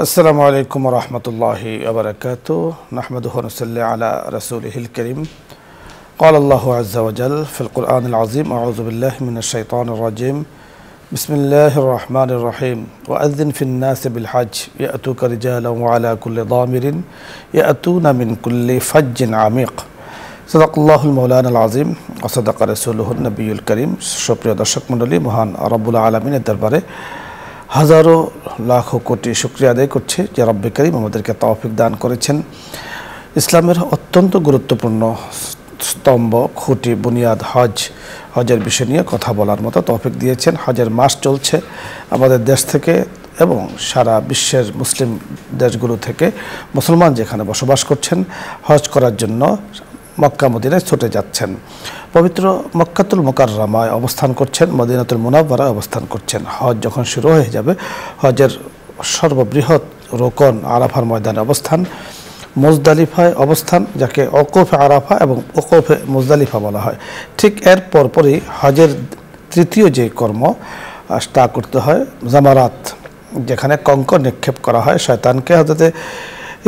السلام عليكم ورحمة الله وبركاته نحمده ونصلي على رسوله الكريم قال الله عز وجل في القرآن العظيم أعوذ بالله من الشيطان الرجيم بسم الله الرحمن الرحيم وأذن في الناس بالحج يأتوك رجالا وعلى كل ضامر يأتون من كل فج عميق صدق الله المولانا العظيم وصدق رسوله النبي الكريم সুপ্রিয় দর্শক মণ্ডলী মহান রব্বুল আলামিনের দরবারে হাজারো লাখো কোটি শুকরিয়া আদায় করছি যে রব্বে করিম আমাদেরকে তৌফিক দান করেছেন ইসলামের অত্যন্ত গুরুত্বপূর্ণ স্তম্ভ খুঁটি বুনিয়াদ হজের বিষয় নিয়ে কথা বলার মতো তৌফিক দিয়েছেন। হজের মাস চলছে আমাদের দেশ থেকে এবং সারা বিশ্বের মুসলিম দেশগুলো থেকে মুসলমান যেখানে বসবাস করছেন হজ করার জন্য মক্কা মদিনায় ছুটে যাচ্ছেন। পবিত্র মক্কাতুল মুকাররমায় অবস্থান করছেন, মদিনাতুল মুনাওয়ারায় অবস্থান করছেন। হজ যখন শুরু হয়ে যাবে হজের সর্ববৃহৎ রোকন আরাফার ময়দানে অবস্থান, মুজদালিফায় অবস্থান, যাকে ওকুফে আরাফা এবং ওকুফে মুজদালিফা বলা হয়। ঠিক এর পরপরই হজের তৃতীয় যে কর্ম তা করতে হয় জামারাত, যেখানে কঙ্কর নিক্ষেপ করা হয়। শয়তানকে হযরত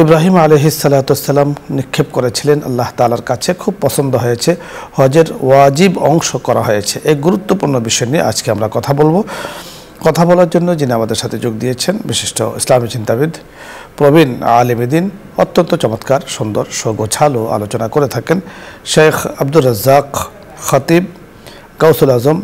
ইব্রাহিম আলাইহিসসালাম নিক্ষেপ করেছিলেন আল্লাহ তাআলার কাছে, খুব পছন্দ হয়েছে, হজের ওয়াজিব অংশ করা হয়েছে। এই গুরুত্বপূর্ণ বিষয় নিয়ে আজকে আমরা কথা বলবো। কথা বলার জন্য যিনি আমাদের সাথে যোগ দিয়েছেন বিশিষ্ট ইসলামী চিন্তাবিদ প্রবীণ আলেমে দ্বীন, অত্যন্ত চমৎকার সুন্দর সুগোছালো আলোচনা করে থাকেন শেখ আব্দুর রাজ্জাক খতিব, গাউসুল আজম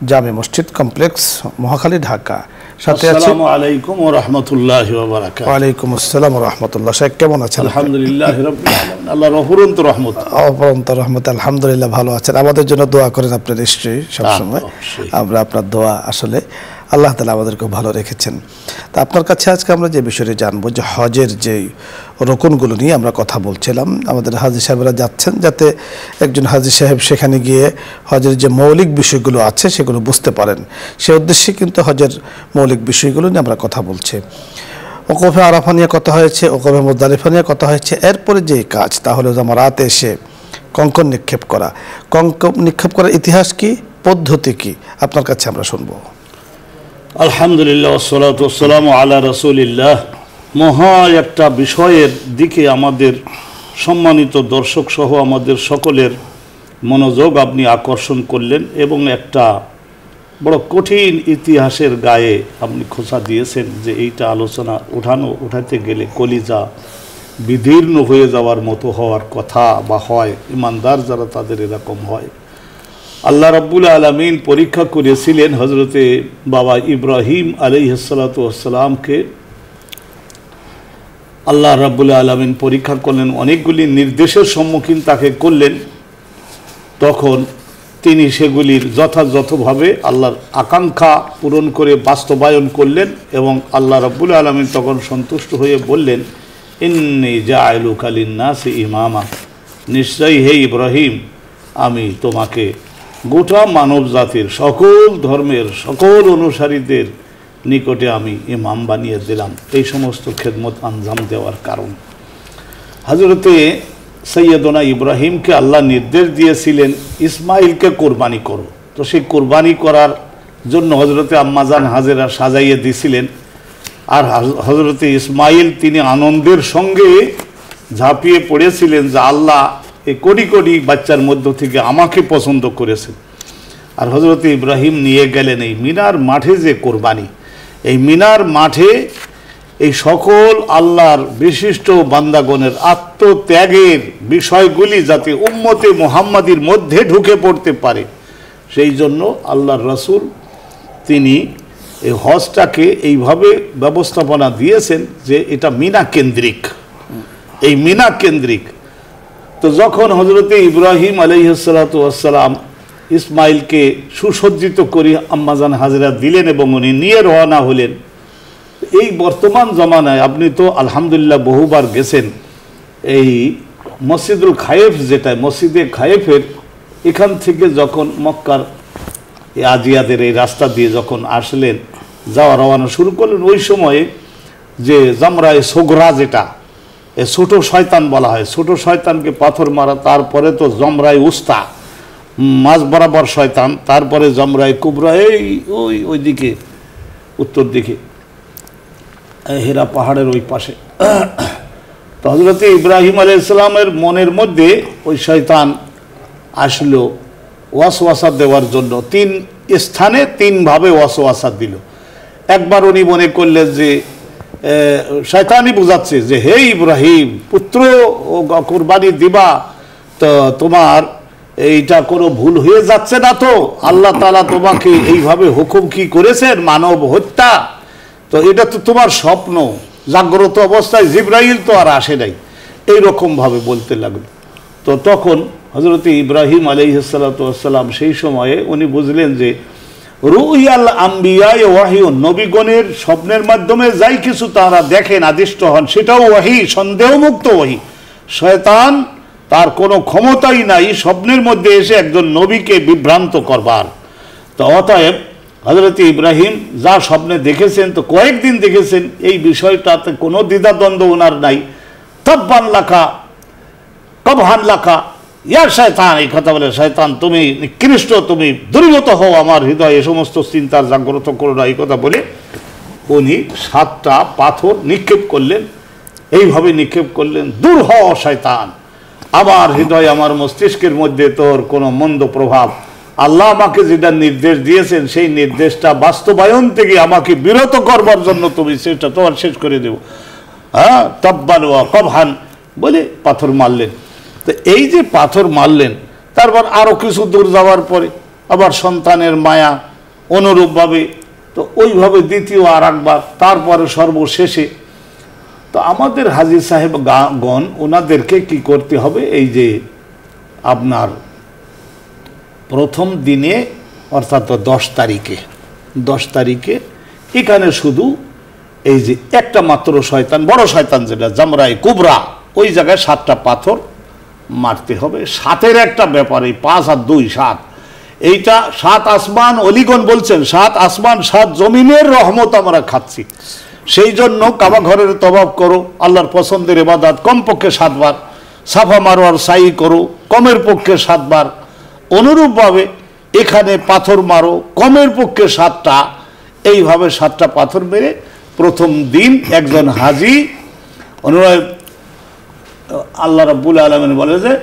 জামে মসজিদ কমপ্লেক্স, মহাখালী, ঢাকা। সাথে আছেন আসসালামু আলাইকুম ওয়া রাহমাতুল্লাহি ওয়া বারাকাতুহু। ওয়া আলাইকুম আসসালাম ওয়া রাহমাতুল্লাহ। শেখ কেমন আছেন? আলহামদুলিল্লাহ রাব্বিল আলামিন, আল্লাহর অফুরন্ত রহমত। অপরন্ত রহমত, আলহামদুলিল্লাহ ভালো আছেন। আমাদের জন্য দোয়া করেন আপনি নিশ্চয়ই সবসময়। আমরা আপনার দোয়া আসলে আল্লাহ তাআলা আমাদেরকে ভালো রেখেছেন। তা আপনার কাছে আজকে আমরা যে বিষয়টি জানবো যে হজের যে রোকনগুলো নিয়ে আমরা কথা বলছিলাম। আমাদের হাজী সাহেবরা যাচ্ছেন যাতে একজন হাজী সাহেব সেখানে গিয়ে হজের যে মৌলিক বিষয়গুলো আছে সেগুলো বুঝতে পারেন, সে উদ্দেশ্যে কিন্তু হজের মৌলিক বিষয়গুলো নিয়ে আমরা কথা বলছি। ওকুফে আরাফা নিয়ে কথা হয়েছে, ওকুফে মুজদালিফা নিয়ে কথা হয়েছে। এরপরে যে কাজ তা হলো জামারাতে এসে কঙ্কর নিক্ষেপ করা। কঙ্কর নিক্ষেপ করার ইতিহাস কি, পদ্ধতি কি, আপনার কাছে আমরা শুনবো। আলহামদুলিল্লাহ ওয়াসসালাতু ওয়াসসালামু আলা রাসূলিল্লাহ। মহা একটা বিষয়ের দিকে আমাদের সম্মানিত দর্শক সহ আমাদের সকলের মনোযোগ আপনি আকর্ষণ করলেন এবং একটা বড় কঠিন ইতিহাসের গায়ে আপনি খোঁচা দিয়েছেন যে এইটা আলোচনা উঠাতে গেলে কলিজা বিদীর্ণ হয়ে যাওয়ার মতো হওয়ার কথা বা হয়, ইমানদার যারা তাদের এরকম হয়। আল্লাহ রাব্বুল আলামিন পরীক্ষা করেছিলেন হযরতে বাবা ইব্রাহিম আলাইহিসসালাতু ওয়াসসালামকে। আল্লাহ রাব্বুল আলামিন পরীক্ষা করলেন, অনেকগুলি নির্দেশের সম্মুখীন তাকে করলেন। তখন তিনি সেগুলির যথাযথভাবে আল্লাহর আকাঙ্ক্ষা পূরণ করে বাস্তবায়ন করলেন এবং আল্লাহ রাব্বুল আলামিন তখন সন্তুষ্ট হয়ে বললেন, ইন্নী জাআইলুকা লিন-নাসি ইমামা, নিশ্চয়ই হে ইব্রাহিম আমি তোমাকে গোটা মানব জাতির সকল ধর্মের সকল অনুসারীদের নিকটে আমি ইমাম বানিয়ে দিলাম। এই সমস্ত খেদমত আঞ্জাম দেওয়ার কারণ হযরতে সৈয়দনা ইব্রাহিমকে আল্লাহ নির্দেশ দিয়েছিলেন ইসমাইলকে কোরবানি করো। তো সেই কোরবানি করার জন্য হযরতে আম্মাজান হাজেরা সাজাইয়ে দিয়েছিলেন। আর হযরতে ইসমাইল তিনি আনন্দের সঙ্গে ঝাঁপিয়ে পড়েছিলেন যে আল্লাহ এই কোটি কোটি বাচ্চার মধ্য থেকে আমাকে পছন্দ করেছেন। আর হযরতে ইব্রাহিম নিয়ে গেলেন এই মিনার মাঠে যে কোরবানি, এই মিনার মাঠে এই সকল আল্লাহর বিশিষ্ট বান্দাগণের আত্মত্যাগের বিষয়গুলি যাতে উম্মতে মুহাম্মাদির মধ্যে ঢুকে পড়তে পারে, সেই জন্য আল্লাহর রাসূল তিনি এই হজটাকে এইভাবে ব্যবস্থাপনা দিয়েছেন যে এটা মিনা কেন্দ্রিক, এই মিনা কেন্দ্রিক। তো যখন হযরতে ইব্রাহিম আলাইহিসসালাতু ওয়াসসালাম ইসমাইলকে সুসজ্জিত করে আম্মাজান হাজেরা দিলেন এবং উনি নিয়ে রওনা হলেন। এই বর্তমান জমানায় আপনি তো আলহামদুলিল্লাহ বহুবার গেছেন, এই মসজিদুল খায়েফ যেটা মসজিদে খায়েফের এখান থেকে যখন মক্কার আজিয়াদের এই রাস্তা দিয়ে যখন আসলেন, যাওয়া রওনা শুরু করলেন, ওই সময়ে যে জামরায়ে সোগরা যেটা ছোট শয়তান বলা হয়, ছোট শয়তানকে পাথর মারা, তারপরে তো জমরায়ে উস্তা মাঝ বরাবর শয়তান, তারপরে জমরায়ে কুবরা এই ওইদিকে উত্তর দিকে। হেরা পাহাড়ের ওই পাশে। তো হযরত ইব্রাহিম আলাইহিস সালামের মনের মধ্যে ওই শয়তান আসলো ওয়াসওয়াসা দেওয়ার জন্য। 3 স্থানে 3 ভাবে ওয়াসওয়াসা দিল। একবার উনি মনে করলেন যে শয়তানই বুঝাচ্ছে যে হে ইব্রাহিম, পুত্র কুরবানি দিবা, তো তোমার এইটা কোনো ভুল হয়ে যাচ্ছে না তো? আল্লাহ তাআলা তোমাকে এইভাবে হুকুম কি করেছেন মানব হত্যা? তো এটা তো তোমার স্বপ্ন, জাগ্রত অবস্থায় জিবরাইল তো আর আসে নাই। এইরকম ভাবে বলতে লাগলো। তো তখন হযরত ইব্রাহিম আলাইহিস সালাতু ওয়াস সালাম সেই সময়ে উনি বুঝলেন যে রুইয়াল আম্বিয়া ওয়াহিউ, নবীগণের স্বপ্নের মাধ্যমে যাই কিছু তারা দেখেন আদিষ্ট হন সেটাও ওয়াহি, সন্দেহমুক্ত ওয়াহি। শয়তান তার কোনো ক্ষমতাই নাই স্বপ্নের মধ্যে এসে একজন নবীকে বিভ্রান্ত করবার। তো অতএব হযরত ইব্রাহিম যা স্বপ্নে দেখেছেন, তো কয়েকদিন দেখেছেন, এই বিষয়টাতে কোনো দ্বিধাদ্বন্দ্ব ওনার নাই। তাব্বান লাকা কবহান লাকা ইয়া শয়তান, এই কথা বলে শয়তান তুমি নিকৃষ্ট, তুমি দুর্গত হও, আমার হৃদয়ে এ সমস্ত চিন্তার জাগ্রত করো না, এই কথা বলে উনি 7টা পাথর নিক্ষেপ করলেন। এইভাবে নিক্ষেপ করলেন, দূর হ শয়তান, আমার হৃদয় আমার মস্তিষ্কের মধ্যে তোর কোনো মন্দ প্রভাব, আল্লাহ আমাকে যেটা নির্দেশ দিয়েছেন সেই নির্দেশটা বাস্তবায়ন থেকে আমাকে বিরত করবার জন্য তুমি সেটা তোমার শেষ করে দেব। হ্যাঁ, তাব্বান ওয়া কবহান বলে পাথর মারলেন। তো এই যে পাথর মারলেন, তারপর আরো কিছু দূর যাওয়ার পরে আবার সন্তানের মায়া অনুরূপভাবে, তো ওইভাবে দ্বিতীয় আর একবার, তারপরে সর্বশেষে। তো আমাদের হাজী সাহেব গণ ওনাদেরকে কি করতে হবে, এই যে আপনার প্রথম দিনে অর্থাৎ 10 তারিখে এখানে শুধু এই যে একটা মাত্র শয়তান, বড় শয়তান যেটা জামরায়ে কুবরা, ওই জায়গায় 7টা পাথর মারতে হবে। 7-এর একটা ব্যাপার, এই 5 আর 2 7, এইটা 7 আসমান, অলিগণ বলছেন 7 আসমান 7 জমিনের রহমত আমরা খাচ্ছি। সেই জন্য কাবা ঘরের তওয়াফ করো, আল্লাহর পছন্দের ইবাদত কমপক্ষে 7 বার, সাফা মারওয়ার সাই করো কমের পক্ষে 7 বার। অনুরূপভাবে এখানে পাথর মারো কমের পক্ষে 7টা। এইভাবে 7টা পাথর মেরে প্রথম দিন একজন হাজী অনুরূপ আল্লাহ রাব্বুল আলামিন বলে যে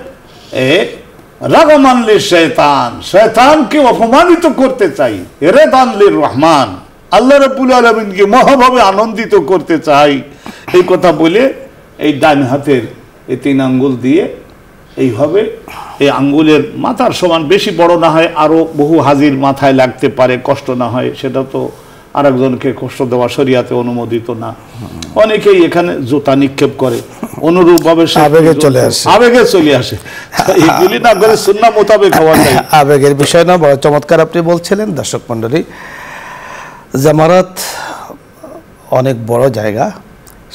রাগমান লিশ শয়তান, শয়তানকে অপমানিত করতে চাই, রেদান লির রহমান, আল্লাহ রাব্বুল আলামিনকে মহাভাবে আনন্দিত করতে চাই। এই কথা বলে এই ডান হাতের এই 3 আঙ্গুল দিয়ে এইভাবে, এই আঙ্গুলের মাথার সমান, বেশি বড় না হয়, আরো বহু হাজির মাথায় লাগতে পারে, কষ্ট না হয়, সেটা তো আরেকজনকে কষ্ট দেওয়া শরিয়াতে অনুমোদিত না। অনেকেই এখানে জুতা নিক্ষেপ করে, অনুরূপভাবে আবেগে চলে আসে। এগুলি না করে সুন্নাহ মোতাবেক হওয়া যায়। আবেগের বিষয় না, বড় চমৎকার আপনি বলছিলেন। দর্শক মণ্ডলী, জামারাত অনেক বড় জায়গা,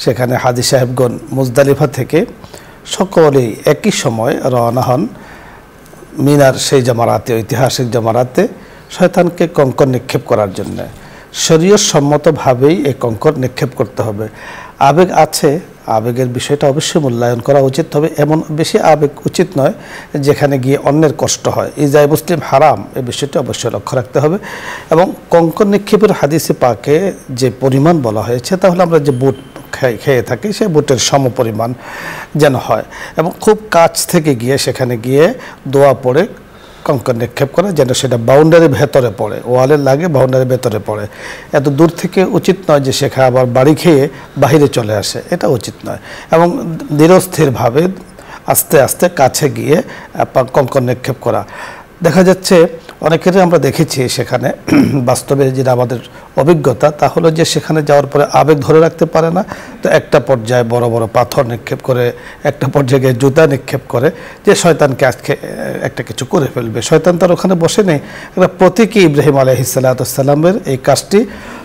সেখানে হাজী সাহেবগণ মুজদালিফা থেকে সকলেই একই সময় রওনা হন মিনার সেই জামারাতে, ঐতিহাসিক জামারাতে শয়তানকে কঙ্কর নিক্ষেপ করার জন্য। শরীয়ত সম্মতভাবেই এই কঙ্কর নিক্ষেপ করতে হবে। আবেগ আছে, আবেগের বিষয়টা অবশ্যই মূল্যায়ন করা উচিত, তবে এমন বেশি আবেগ উচিত নয় যেখানে গিয়ে অন্যের কষ্ট হয়। ইজায় মুসলিম হারাম, এই বিষয়টি অবশ্যই লক্ষ্য রাখতে হবে। এবং কঙ্কর নিক্ষেপের হাদিসে পাকে যে পরিমাণ বলা হয়েছে, তাহলে আমরা যে বুট খেয়ে থাকি সেই বুটের সমপরিমাণ যেন হয়, এবং খুব কাছ থেকে গিয়ে সেখানে গিয়ে দোয়া পড়ে কঙ্কর নিক্ষেপ করে, যেন সেটা বাউন্ডারির ভেতরে পড়ে, ওয়ালের লাগে বাউন্ডারির ভেতরে পড়ে। এত দূর থেকে উচিত নয় যে সেখানে আবার বাড়ি খেয়ে বাহিরে চলে আসে, এটা উচিত নয়। এবং ধীরস্থিরভাবে আস্তে আস্তে কাছে গিয়ে কঙ্কর নিক্ষেপ করা। দেখা যাচ্ছে অনেকেরই আমরা দেখেছি সেখানে বাস্তবে যেটা আমাদের অভিজ্ঞতা, তা হলো যে সেখানে যাওয়ার পরে আবেগ ধরে রাখতে পারে না, তো একটা পর্যায়ে বড় বড় পাথর নিক্ষেপ করে, একটা পর্যায়ে জুতা নিক্ষেপ করে, যে শয়তানকে আজকে একটা কিছু করে ফেলবে। শয়তান তার ওখানে বসে নেই, একটা প্রতীকী। ইব্রাহিম আলাইহিস সালামের এই কাজটি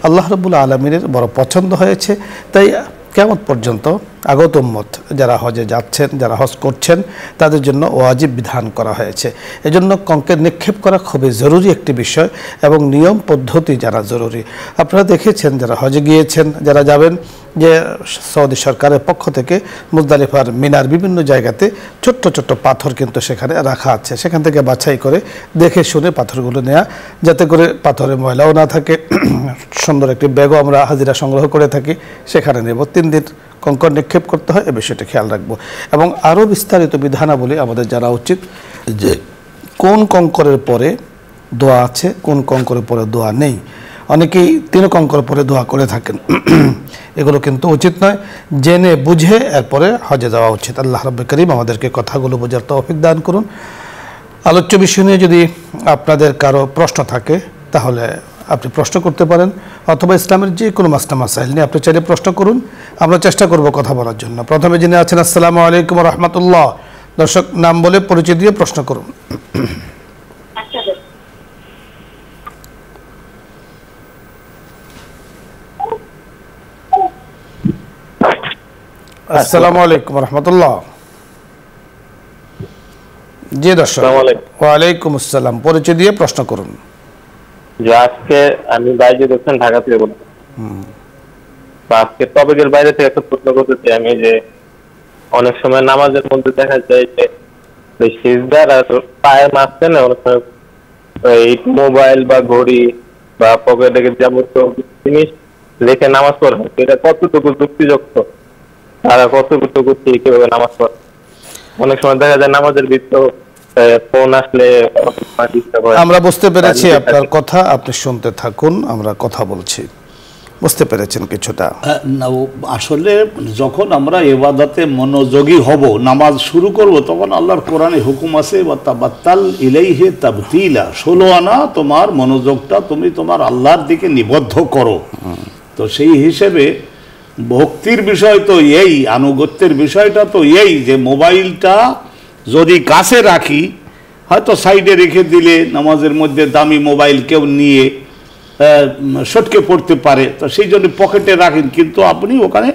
আল্লাহ রাব্বুল আলামিনের বড় পছন্দ হয়েছে। তাই কিয়ামত পর্যন্ত আগত উম্মত যারা হজে যাচ্ছেন, যারা হজ করছেন, তাদের জন্য ওয়াজিব বিধান করা হয়েছে। এজন্য কঙ্কের নিক্ষেপ করা খুবই জরুরি একটি বিষয়, এবং নিয়ম পদ্ধতি জানা জরুরি। আপনারা দেখেছেন যারা হজে গিয়েছেন, যারা যাবেন, যে সৌদি সরকারের পক্ষ থেকে মুজদালিফার মিনার বিভিন্ন জায়গাতে ছোট্ট ছোট্ট পাথর কিন্তু সেখানে রাখা আছে, সেখান থেকে বাছাই করে দেখে শুনে পাথরগুলো নেওয়া, যাতে করে পাথরে ময়লাও না থাকে। সুন্দর একটি ব্যাগও আমরা হাজিরা সংগ্রহ করে থাকি, সেখানে নেব। 3 দিন কঙ্কর নিক্ষেপ করতে হয়, এ বিষয়টা খেয়াল রাখবো। এবং আরও বিস্তারিত বিধানাবলী আমাদের জানা উচিত যে কোন কঙ্করের পরে দোয়া আছে, কোন কঙ্করের পরে দোয়া নেই। অনেকেই 3 কঙ্কর পরে দোয়া করে থাকেন, এগুলো কিন্তু উচিত নয়। জেনে বুঝে এরপরে হজে যাওয়া উচিত। আল্লাহ রাব্বুল কারীম আমাদেরকে কথাগুলো বোঝার তৌফিক দান করুন। আলোচ্য বিষয় নিয়ে যদি আপনাদের কারো প্রশ্ন থাকে তাহলে আপনি প্রশ্ন করতে পারেন, অথবা ইসলামের যে কোনো মাসলা মাসাইল নিয়ে আপনি চাইলে প্রশ্ন করুন, আমরা চেষ্টা করব কথা বলার জন্য। প্রথমে যিনি আছেন, আসসালামু আলাইকুম ওয়া রাহমাতুল্লাহ। দর্শক নাম বলে পরিচয় দিয়ে প্রশ্ন করুন। আসসালামু আলাইকুম ওয়া রাহমাতুল্লাহ। জি দর্শক, ওয়ালাইকুম আসসালাম। পরিচয় দিয়ে প্রশ্ন করুন। যে আজকে আমি বাইরে দেখছেন ঢাকা থেকে বলছি, আজকে টপিকের বাইরে থেকে একটা প্রশ্ন করতে চাই আমি, যে অনেক সময় নামাজের মধ্যে দেখা যায় যে সিজদার আর পায়ের মাঝখানে অনেক সময় এই মোবাইল বা ঘড়ি বা পকেটে যাবতীয় জিনিস রেখে নামাজ পড়া হয়, এটা কতটুকু যুক্তিযুক্ত, তারা কতটুকু কিভাবে নামাজ পড়ে? অনেক সময় দেখা যায় নামাজের ভিতর ফোন আসলে আমরা বুঝতে পেরেছি আপনার কথা, আপনি শুনতে থাকুন, আমরা কথা বলছি। বুঝতে পেরেছেন কিছুটা? আসলে যখন আমরা ইবাদতে মনোযোগী হব, নামাজ শুরু করব, তখন আল্লাহর কোরআনে হুকুম আছে ওয়াতাবাত্তাল ইলাইহি তাবতিলা, 16 আনা তোমার মনোযোগটা তুমি তোমার আল্লাহর দিকে নিবদ্ধ করো। তো সেই হিসেবে ভক্তির বিষয় তো এই, আনুগত্যের বিষয়টা তো এই, যে মোবাইলটা যদি কাছে রাখি, হয়তো সাইডে রেখে দিলে নামাজের মধ্যে দামি মোবাইল কেউ নিয়ে সটকে পড়তে পারে, তো সেই জন্য পকেটে রাখেন, কিন্তু আপনি ওখানে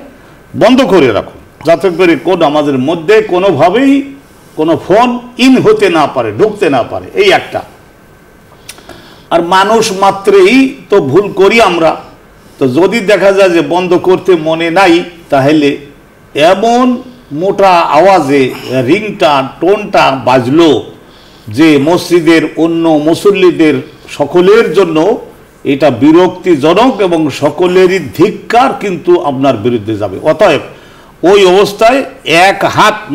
বন্ধ করে রাখুন, যাতে করে আমাদের মধ্যে কোনোভাবেই কোনো ফোন ইন হতে না পারে, ঢুকতে না পারে। এই একটা। আর মানুষ মাত্রেই তো ভুল করি আমরা, তো যদি দেখা যায় যে বন্ধ করতে মনে নাই, তাহলে এমন মোটা আওয়াজে রিংটা টোনটা বাজলো যে মসজিদের অন্য মুসল্লিদের সকলের জন্য এটা বিরক্তিজনক এবং সকলেরই ধিক্কার কিন্তু আপনার বিরুদ্ধে যাবে। অতএব ওই অবস্থায়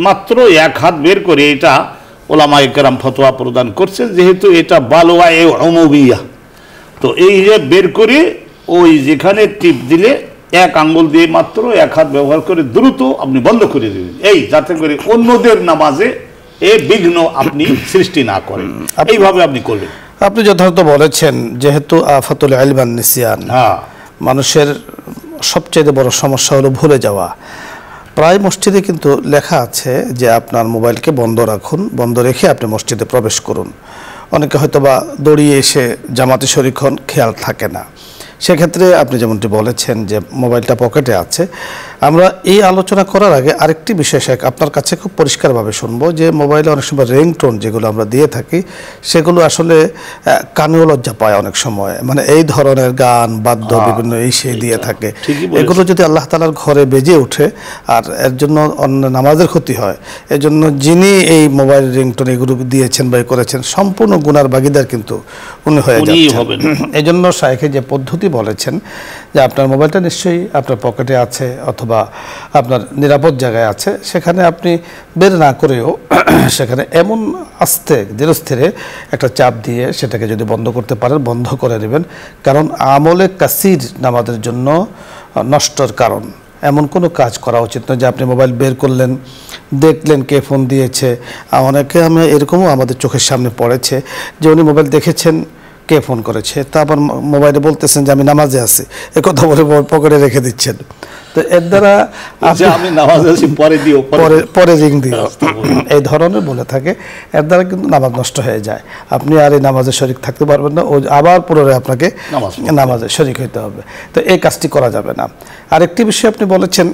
মাত্র এক হাত বের করে, এটা ওলামায়ে কেরাম ফতোয়া প্রদান করছেন, যেহেতু এটা বালোয়া এ উমুমিয়া, তো এই যে বের করে ওই যেখানে টিপ দিলে এক আঙ্গুল দিয়ে মাত্র এক হাত ব্যবহার করে দ্রুত আপনি বন্ধ করে দেবেন, এই যাতে করে অন্যদের নামাজে এ বিঘ্ন আপনি সৃষ্টি না করেন। এইভাবে আপনি করবেন। আপনি যথার্থ বলেছেন, যেহেতু আফাতুল ইলম ওয়ান নিসিয়ান, মানুষের সবচেয়ে বড় সমস্যা হলো ভুলে যাওয়া। প্রায় মসজিদে কিন্তু লেখা আছে যে আপনার মোবাইলকে বন্ধ রাখুন, বন্ধ রেখে আপনি মসজিদে প্রবেশ করুন। অনেকে হয়তো বা দৌড়িয়ে এসে জামাতে শরীক হন, খেয়াল থাকে না। সেক্ষেত্রে আপনি যেমনটি বলেছেন যে মোবাইলটা পকেটে আছে, আমরা এই আলোচনা করার আগে আরেকটি বিষয় আপনার কাছে খুব পরিষ্কারভাবে শুনবো, যে মোবাইলে অনেক সময় রিংটোন যেগুলো আমরা দিয়ে থাকি, সেগুলো আসলে কানেও লজ্জা পায় অনেক সময়, মানে এই ধরনের গান বাদ্য বিভিন্ন এই সেই দিয়ে থাকে। এগুলো যদি আল্লাহ তাআলার ঘরে বেজে ওঠে আর এর জন্য অন্য নামাজের ক্ষতি হয়, এজন্য যিনি এই মোবাইল রিংটোন এগুলো দিয়েছেন বা করেছেন, সম্পূর্ণ গুনার ভাগীদার কিন্তু উনি হয়ে যাচ্ছেন। এই জন্য শায়েখে যে পদ্ধতি বলেছেন যে আপনার মোবাইলটা নিশ্চয়ই আপনার পকেটে আছে অথবা আপনার নিরাপদ জায়গায় আছে, সেখানে আপনি বের না করেও সেখানে এমন আস্তে ধীরে স্থিরে একটা চাপ দিয়ে সেটাকে যদি বন্ধ করতে পারেন, বন্ধ করে দেবেন। কারণ আমলে কাসির নামাজের জন্য নষ্টর কারণ। এমন কোনো কাজ করা উচিত নয় যে আপনি মোবাইল বের করলেন, দেখলেন কে ফোন দিয়েছে। অনেকে আমি এরকমও আমাদের চোখের সামনে পড়েছে যে উনি মোবাইল দেখেছেন কে ফোন করেছে, তা আবার মোবাইলে বলতেছেন যে আমি নামাজে আছি, এ কথা বলে পকেটে রেখে দিচ্ছেন। তো এর দ্বারা আমি নামাজে আছি পরে রিং দিও, এই ধরনের বলে থাকে, এর দ্বারা কিন্তু নামাজ নষ্ট হয়ে যায়। আপনি আর এই নামাজে শরীক থাকতে পারবেন না, ও আবার পুনরায় আপনাকে নামাজে শরীক হইতে হবে। তো এই কাজটি করা যাবে না। আরেকটি বিষয় আপনি বলেছেন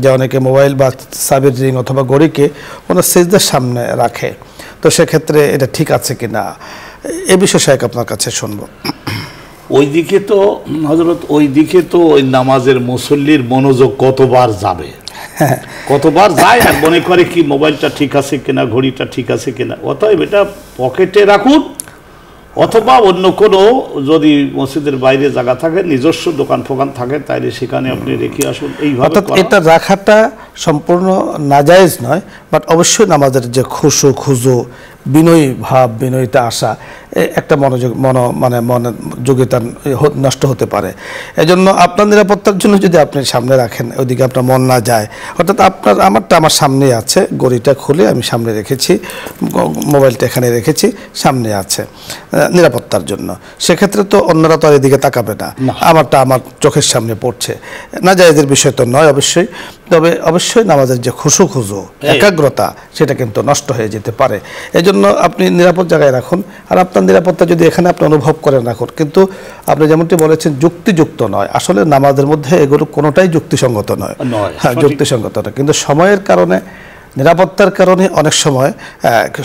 যে অনেকে মোবাইল বা চাবির রিং অথবা ঘড়িকে ওনার সিজদার সামনে রাখে, তো সেক্ষেত্রে এটা ঠিক আছে কিনা, এ বিষয়ে শায়েখ আপনার কাছে শুনবো। ওইদিকে তো হযরত ওইদিকে তো ওই নামাজের মুসল্লির মনোযোগ কতবার যাবে, কতবার যায় আর মনে করে কি মোবাইলটা ঠিক আছে কিনা, ঘড়িটা ঠিক আছে কিনা। অতএব এটা পকেটে রাখুন, অথবা অন্য কোনো যদি মসজিদের বাইরে জায়গা থাকে, নিজস্ব দোকান ফোকান থাকে, তাইলে সেখানে আপনি রেখে আসুন। এইভাবে এটা রাখাটা সম্পূর্ণ নাজায়েজ নয়, বাট অবশ্যই নামাজের যে খুশু খুজু বিনয়ী ভাব, বিনয়ীটা আসা, একটা মনোযোগ মনোযোগিতা নষ্ট হতে পারে। এজন্য আপনার নিরাপত্তার জন্য যদি আপনি সামনে রাখেন, ওইদিকে আপনার মন না যায়, অর্থাৎ আমারটা আমার সামনে আছে, ঘড়িটা খুলে আমি সামনে রেখেছি, মোবাইলটা এখানে রেখেছি, সামনে আছে নিরাপত্তার জন্য, সেক্ষেত্রে তো অন্যরা তো আর এদিকে তাকাবে না, আমারটা আমার চোখের সামনে পড়ছে। নাজায়েজের বিষয় তো নয় অবশ্যই, তবে অবশ্যই নামাজের যে খুশু খুজু একাগ্রতা সেটা কিন্তু নষ্ট হয়ে যেতে পারে। এজন্য আপনি নিরাপদ জায়গায় রাখুন, আর আপনার নিরাপত্তা যদি এখানে আপনি অনুভব করেন রাখুন, কিন্তু আপনি যেমনটি বলেছেন যুক্তিযুক্ত নয়, আসলে নামাজের মধ্যে এগুলো কোনোটাই যুক্তিসঙ্গত নয়। হ্যাঁ, যুক্তিসঙ্গত নয়, কিন্তু সময়ের কারণে, নিরাপত্তার কারণে অনেক সময়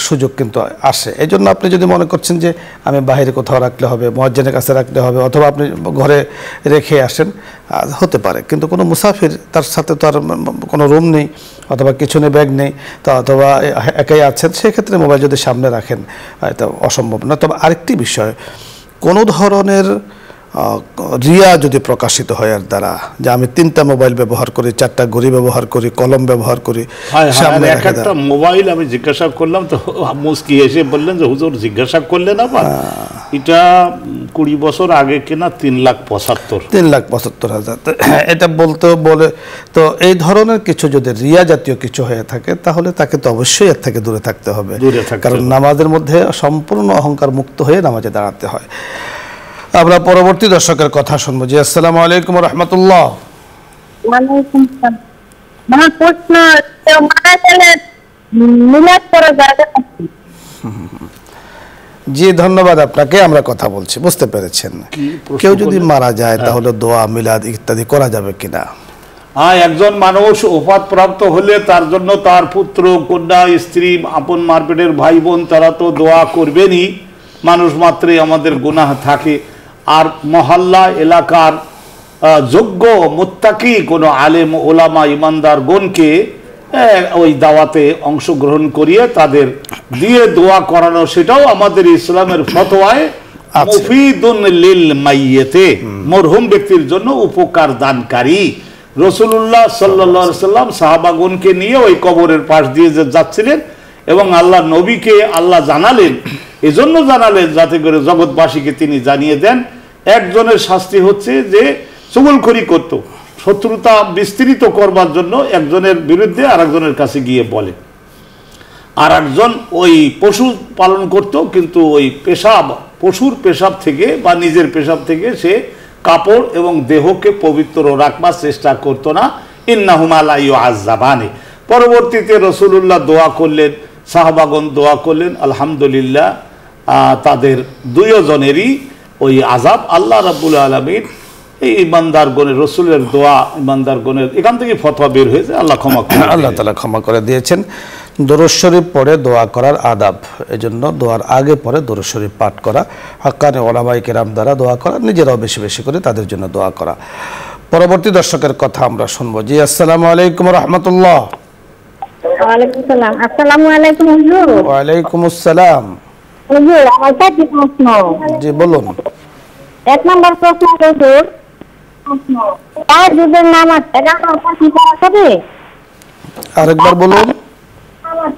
সুযোগ কিন্তু আসে। এই জন্য আপনি যদি মনে করছেন যে আমি বাইরে কোথাও রাখলে হবে, মুয়াজ্জিনের কাছে রাখলে হবে, অথবা আপনি ঘরে রেখে আসেন, হতে পারে। কিন্তু কোনো মুসাফির, তার সাথে তো আর কোনো রুম নেই, অথবা পিছনে ব্যাগ নেই, তো অথবা একাই আছেন, সেক্ষেত্রে মোবাইল যদি সামনে রাখেন এটা অসম্ভব না। তবে আরেকটি বিষয়, কোনো ধরনের রিয়া যদি প্রকাশিত হয় এর দ্বারা, যে আমি 3টা মোবাইল ব্যবহার করি, 4টা ঘড়ি ব্যবহার করি, কলম ব্যবহার করি, সামনে একটা মোবাইল আমি জিজ্ঞাসা করলাম তো মুস্কি এসে বললেন যে হুজুর জিজ্ঞাসা করলেন আবার, এটা 20 বছর আগে কেনা 3,75,000। এটা বলে তো এই ধরনের কিছু যদি রিয়া জাতীয় কিছু হয়ে থাকে, তাহলে তাকে তো অবশ্যই এর থেকে দূরে থাকতে হবে, কারণ নামাজের মধ্যে সম্পূর্ণ অহংকার মুক্ত হয়ে নামাজে দাঁড়াতে হয়। আমরা পরবর্তী দর্শকের কথা শুনবো। জি, আসসালামু আলাইকুম ওয়া রাহমাতুল্লাহ। ওয়ালাইকুম আসসালাম। আমার প্রশ্ন, মারা গেলে মিলাদ করা যাবে? জি, ধন্যবাদ আপনাকে। আমরা কথা বলছি, বুঝতে পেরেছেন। কেউ যদি মারা যায় তাহলে দোয়া, মিলাদ ইত্যাদি করা যাবে কিনা? একজন মানুষ ওফাত প্রাপ্ত হলে তার জন্য তার পুত্র, কন্যা, স্ত্রী, আপন মারপেটের ভাই বোন, তারা তো দোয়া করবেনই। মানুষ মাত্রই আমাদের গুনাহ থাকে। আর মহল্লা এলাকার যোগ্য মুত্তাকি কোনো আলেম, ওলামা, ইমানদার গণকে ওই দাওয়াতে অংশগ্রহণ করিয়ে তাদের দিয়ে দোয়া করানো, সেটাও আমাদের ইসলামের ফতোয়ায় মুফিদুন লিল মাইয়িতে, মরহুম ব্যক্তির জন্য উপকার দানকারী। রাসূলুল্লাহ সাল্লাল্লাহু আলাইহি সাল্লাম সাহাবাগণকে নিয়ে ওই কবরের পাশ দিয়ে যাচ্ছিলেন, এবং আল্লাহ নবীকে আল্লাহ জানালেন, এজন্য জানালেন যাতে করে জগৎবাসীকে তিনি জানিয়ে দেন, একজনের শাস্তি হচ্ছে যে চুগলখড়ি করত, শত্রুতা বিস্তৃত করবার জন্য একজনের বিরুদ্ধে আরেকজনের কাছে গিয়ে বলে। আর একজন ওই পশু পালন করত, কিন্তু ওই পশুর পেশাব থেকে বা নিজের পেশাব থেকে সে কাপড় এবং দেহকে পবিত্র রাখবার চেষ্টা করত না। ইন্নাহুমা লা ইউআযাবানি। পরবর্তীতে রাসূলুল্লাহ দোয়া করলেন, সাহাবাগণ দোয়া করলেন, আলহামদুলিল্লাহ তাদের দুইজনেরই ওই আযাব আল্লাহ রাব্বুল আলামিন এই ইমানদারগণের, রাসূলের দোয়া ইমানদারগণের, এখান থেকে ফতোয়া বের হয়েছে, আল্লাহ ক্ষমা করে, আল্লাহ তাআলা ক্ষমা করে দিয়েছেন। দরুদ শরীফ পড়ে দোয়া করার আদাব, এজন্য দোয়ার আগে পরে দরুদ শরীফ পাঠ করা, হাক্কানি ওলামায়ে কেরাম দ্বারা দোয়া করা, নিজেরাও বেশি বেশি করে তাদের জন্য দোয়া করা। পরবর্তী দর্শকের কথা আমরা শুনবো। জি, আসসালামু আলাইকুম ওয়া রাহমাতুল্লাহ। ওয়ালাইকুম সালাম। আসসালামু আলাইকুম হুজুর। ওয়ালাইকুম আসসালাম। হুজুর, আমার কাছে প্রশ্ন। জি, বলুন। 1 নম্বর প্রশ্ন, হুজুর, তাহাজ্জুদের নামাজ 11টার পর কি করা যাবে? আরেকবার বলুন।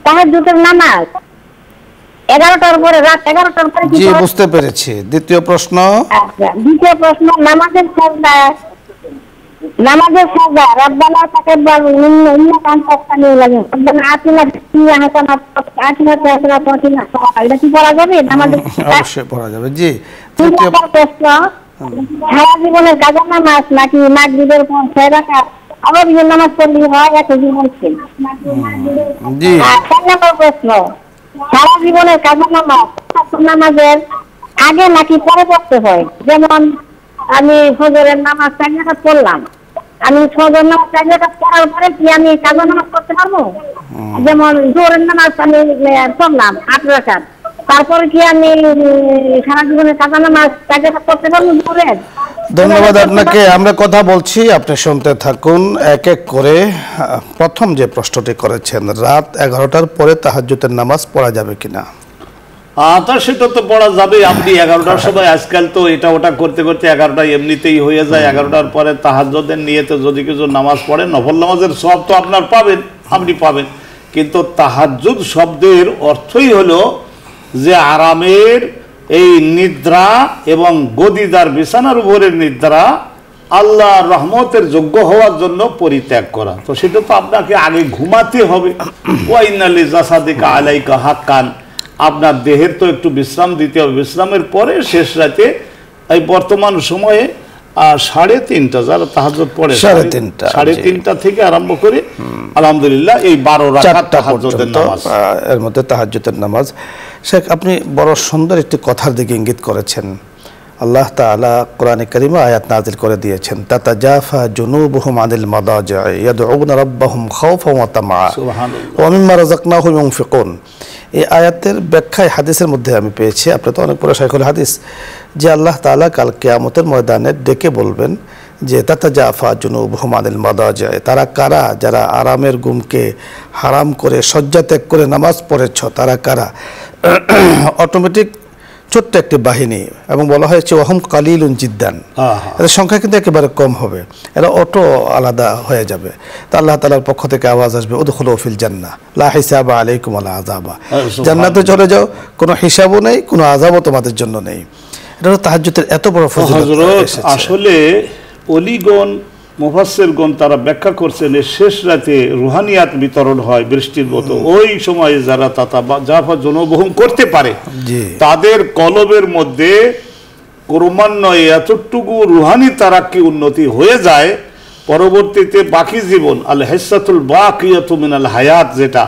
তাহাজ্জুদের নামাজ 11টার পরে, রাত 11টার পরে কি? জি, বুঝতে পেরেছি। দ্বিতীয় প্রশ্ন। আচ্ছা, দ্বিতীয় প্রশ্ন, নামাজের সাজদা রব্বানা তাকাব্বাল ইন্নাকা আনতাস সামিউল আলিম, রব্বানা আতিনা ফিদ-দুনিয়া হাসানাতান ওয়া আতিনা ফিল আখিরাতি হাসানাতান, এটা কি পড়া যাবে নামাজে? অবশ্যই পড়া যাবে। জি, তৃতীয় প্রশ্ন, সারা জীবনের কাজা নামাজ নাকি মাগরিবের পর 6 রাকাত আবার বিজয় নামাজ পড়লে হয়? একটা জীবন ছিল। জি। 4 নম্বর প্রশ্ন, সারা জীবনের কাজা নামাজের আগে নাকি পরে পড়তে হয়? যেমন আমি ফজরের নামাজ 4 রাকাত পড়লাম, আমি ফজর নামাজ 4 রাকাত পড়ার পরে কি আমি কাজা নামাজ পড়তে পারবো? যেমন জোহরের নামাজ আমি পড়লাম 8 রাকাত, তারপরে কি আমি সারা জীবনে কাজা নামাজ কাজা করতে পারবো? ধন্যবাদ আপনাকে। আমরা কথা বলছি, আপনি শুনতে থাকুন এক এক করে। প্রথম যে প্রশ্নটি করেছেন, রাত 11টার পরে তাহাজ্জুদের নামাজ পড়া যাবে কিনা? তা সেটা তো পড়া যাবে। আপনি 11টার সময়, আজকাল তো এটা ওটা করতে করতে 11টা এমনিতেই হয়ে যায়। 11টার পরে তাহাজ্জুদের নিয়তে যদি কিছু নামাজ পড়েন, নফল নামাজের সব তো আপনার পাবেন, আপনি পাবেন। কিন্তু তাহাজ্জুদ শব্দের অর্থই হলো যে আরামের এই নিদ্রা এবং গদিদার বিছানার উপরের নিদ্রা আল্লাহর রহমতের যোগ্য হওয়ার জন্য পরিত্যাগ করা। তো সেটা তো আপনাকে আগে ঘুমাতে হবে। ওয়া ইন্না লিজাসাদিকা আলাইকা হাক্কান, আপনার দেহের তো একটু বিশ্রাম দিতে হবে। বিশ্রামের পরে শেষ রাতে এই বর্তমান সময়ে 3:30 যারা তাহাজ্জুদ পড়ে, 3:30 থেকে আরম্ভ করে আলহামদুলিল্লাহ এই 12 রাকাত তাহাজ্জুদের নামাজ, এর মধ্যে তাহাজ্জুদের নামাজ। শেখ, আপনি বড় সুন্দর একটি কথার দিকে ইঙ্গিত করেছেন। আল্লাহ তাআলা কোরআনে কারিমে আয়াত নাযিল করে দিয়েছেন, তাতাজাফা জুনুবুহুম আনিল মাদাজি'i ইয়াদউনা রাব্বাহুম খাওফান ওয়া তামআ ওয়া মিম্মা রাযাকনাহুম ইউনফিকুন। এই আয়াতের ব্যাখ্যায় হাদিসের মধ্যে আমি পেয়েছি, আপনি তো অনেক বড় শাইখুল হাদিস, যে আল্লাহ তাআলা কাল কিয়ামতের ময়দানে ডেকে বলবেন যে তাতাজাফা জুনুবুহুম আনিল মাদাজি'i, তারা কারা যারা আরামের ঘুমকে হারাম করে শয্যা ত্যাগ করে নামাজ পড়েছ, তারা কারা? অটোমেটিক ছোট্ট একটি বাহিনী, এবং বলা হয়েছে ওয়াহুম কালিলুন জিদ্দান, এদের সংখ্যা কিন্তু একেবারে কম হবে, এরা অটো আলাদা হয়ে যাবে। তা আল্লাহ তাআলার পক্ষ থেকে আওয়াজ আসবে, উদখুলু ফিল জান্নাহ লা হিসাবা আলাইকুম ওয়ালা আযাবা, জান্নাতে চলে যাও, কোনো হিসাবও নেই, কোনো আযাবও তোমাদের জন্য নেই। এটা হলো তাহাজ্জুদের এত বড় ফজিলত। আসলে ওলিগণ মুফাসসিরগণ তারা ব্যাখ্যা করছেন, শেষ রাতে রুহানিয়াত বিতরণ হয় বৃষ্টির মতো। ওই সময়ে যারা তাতাজাফা জুনুবুহুম করতে পারে, তাদের কলবের মধ্যে ক্রমান্বয়ে এতটুকু রুহানি তারাক্কি উন্নতি হয়ে যায়, পরবর্তীতে বাকি জীবন আল হিসাতুল বাকিয়াতু মিনাল হায়াত, যেটা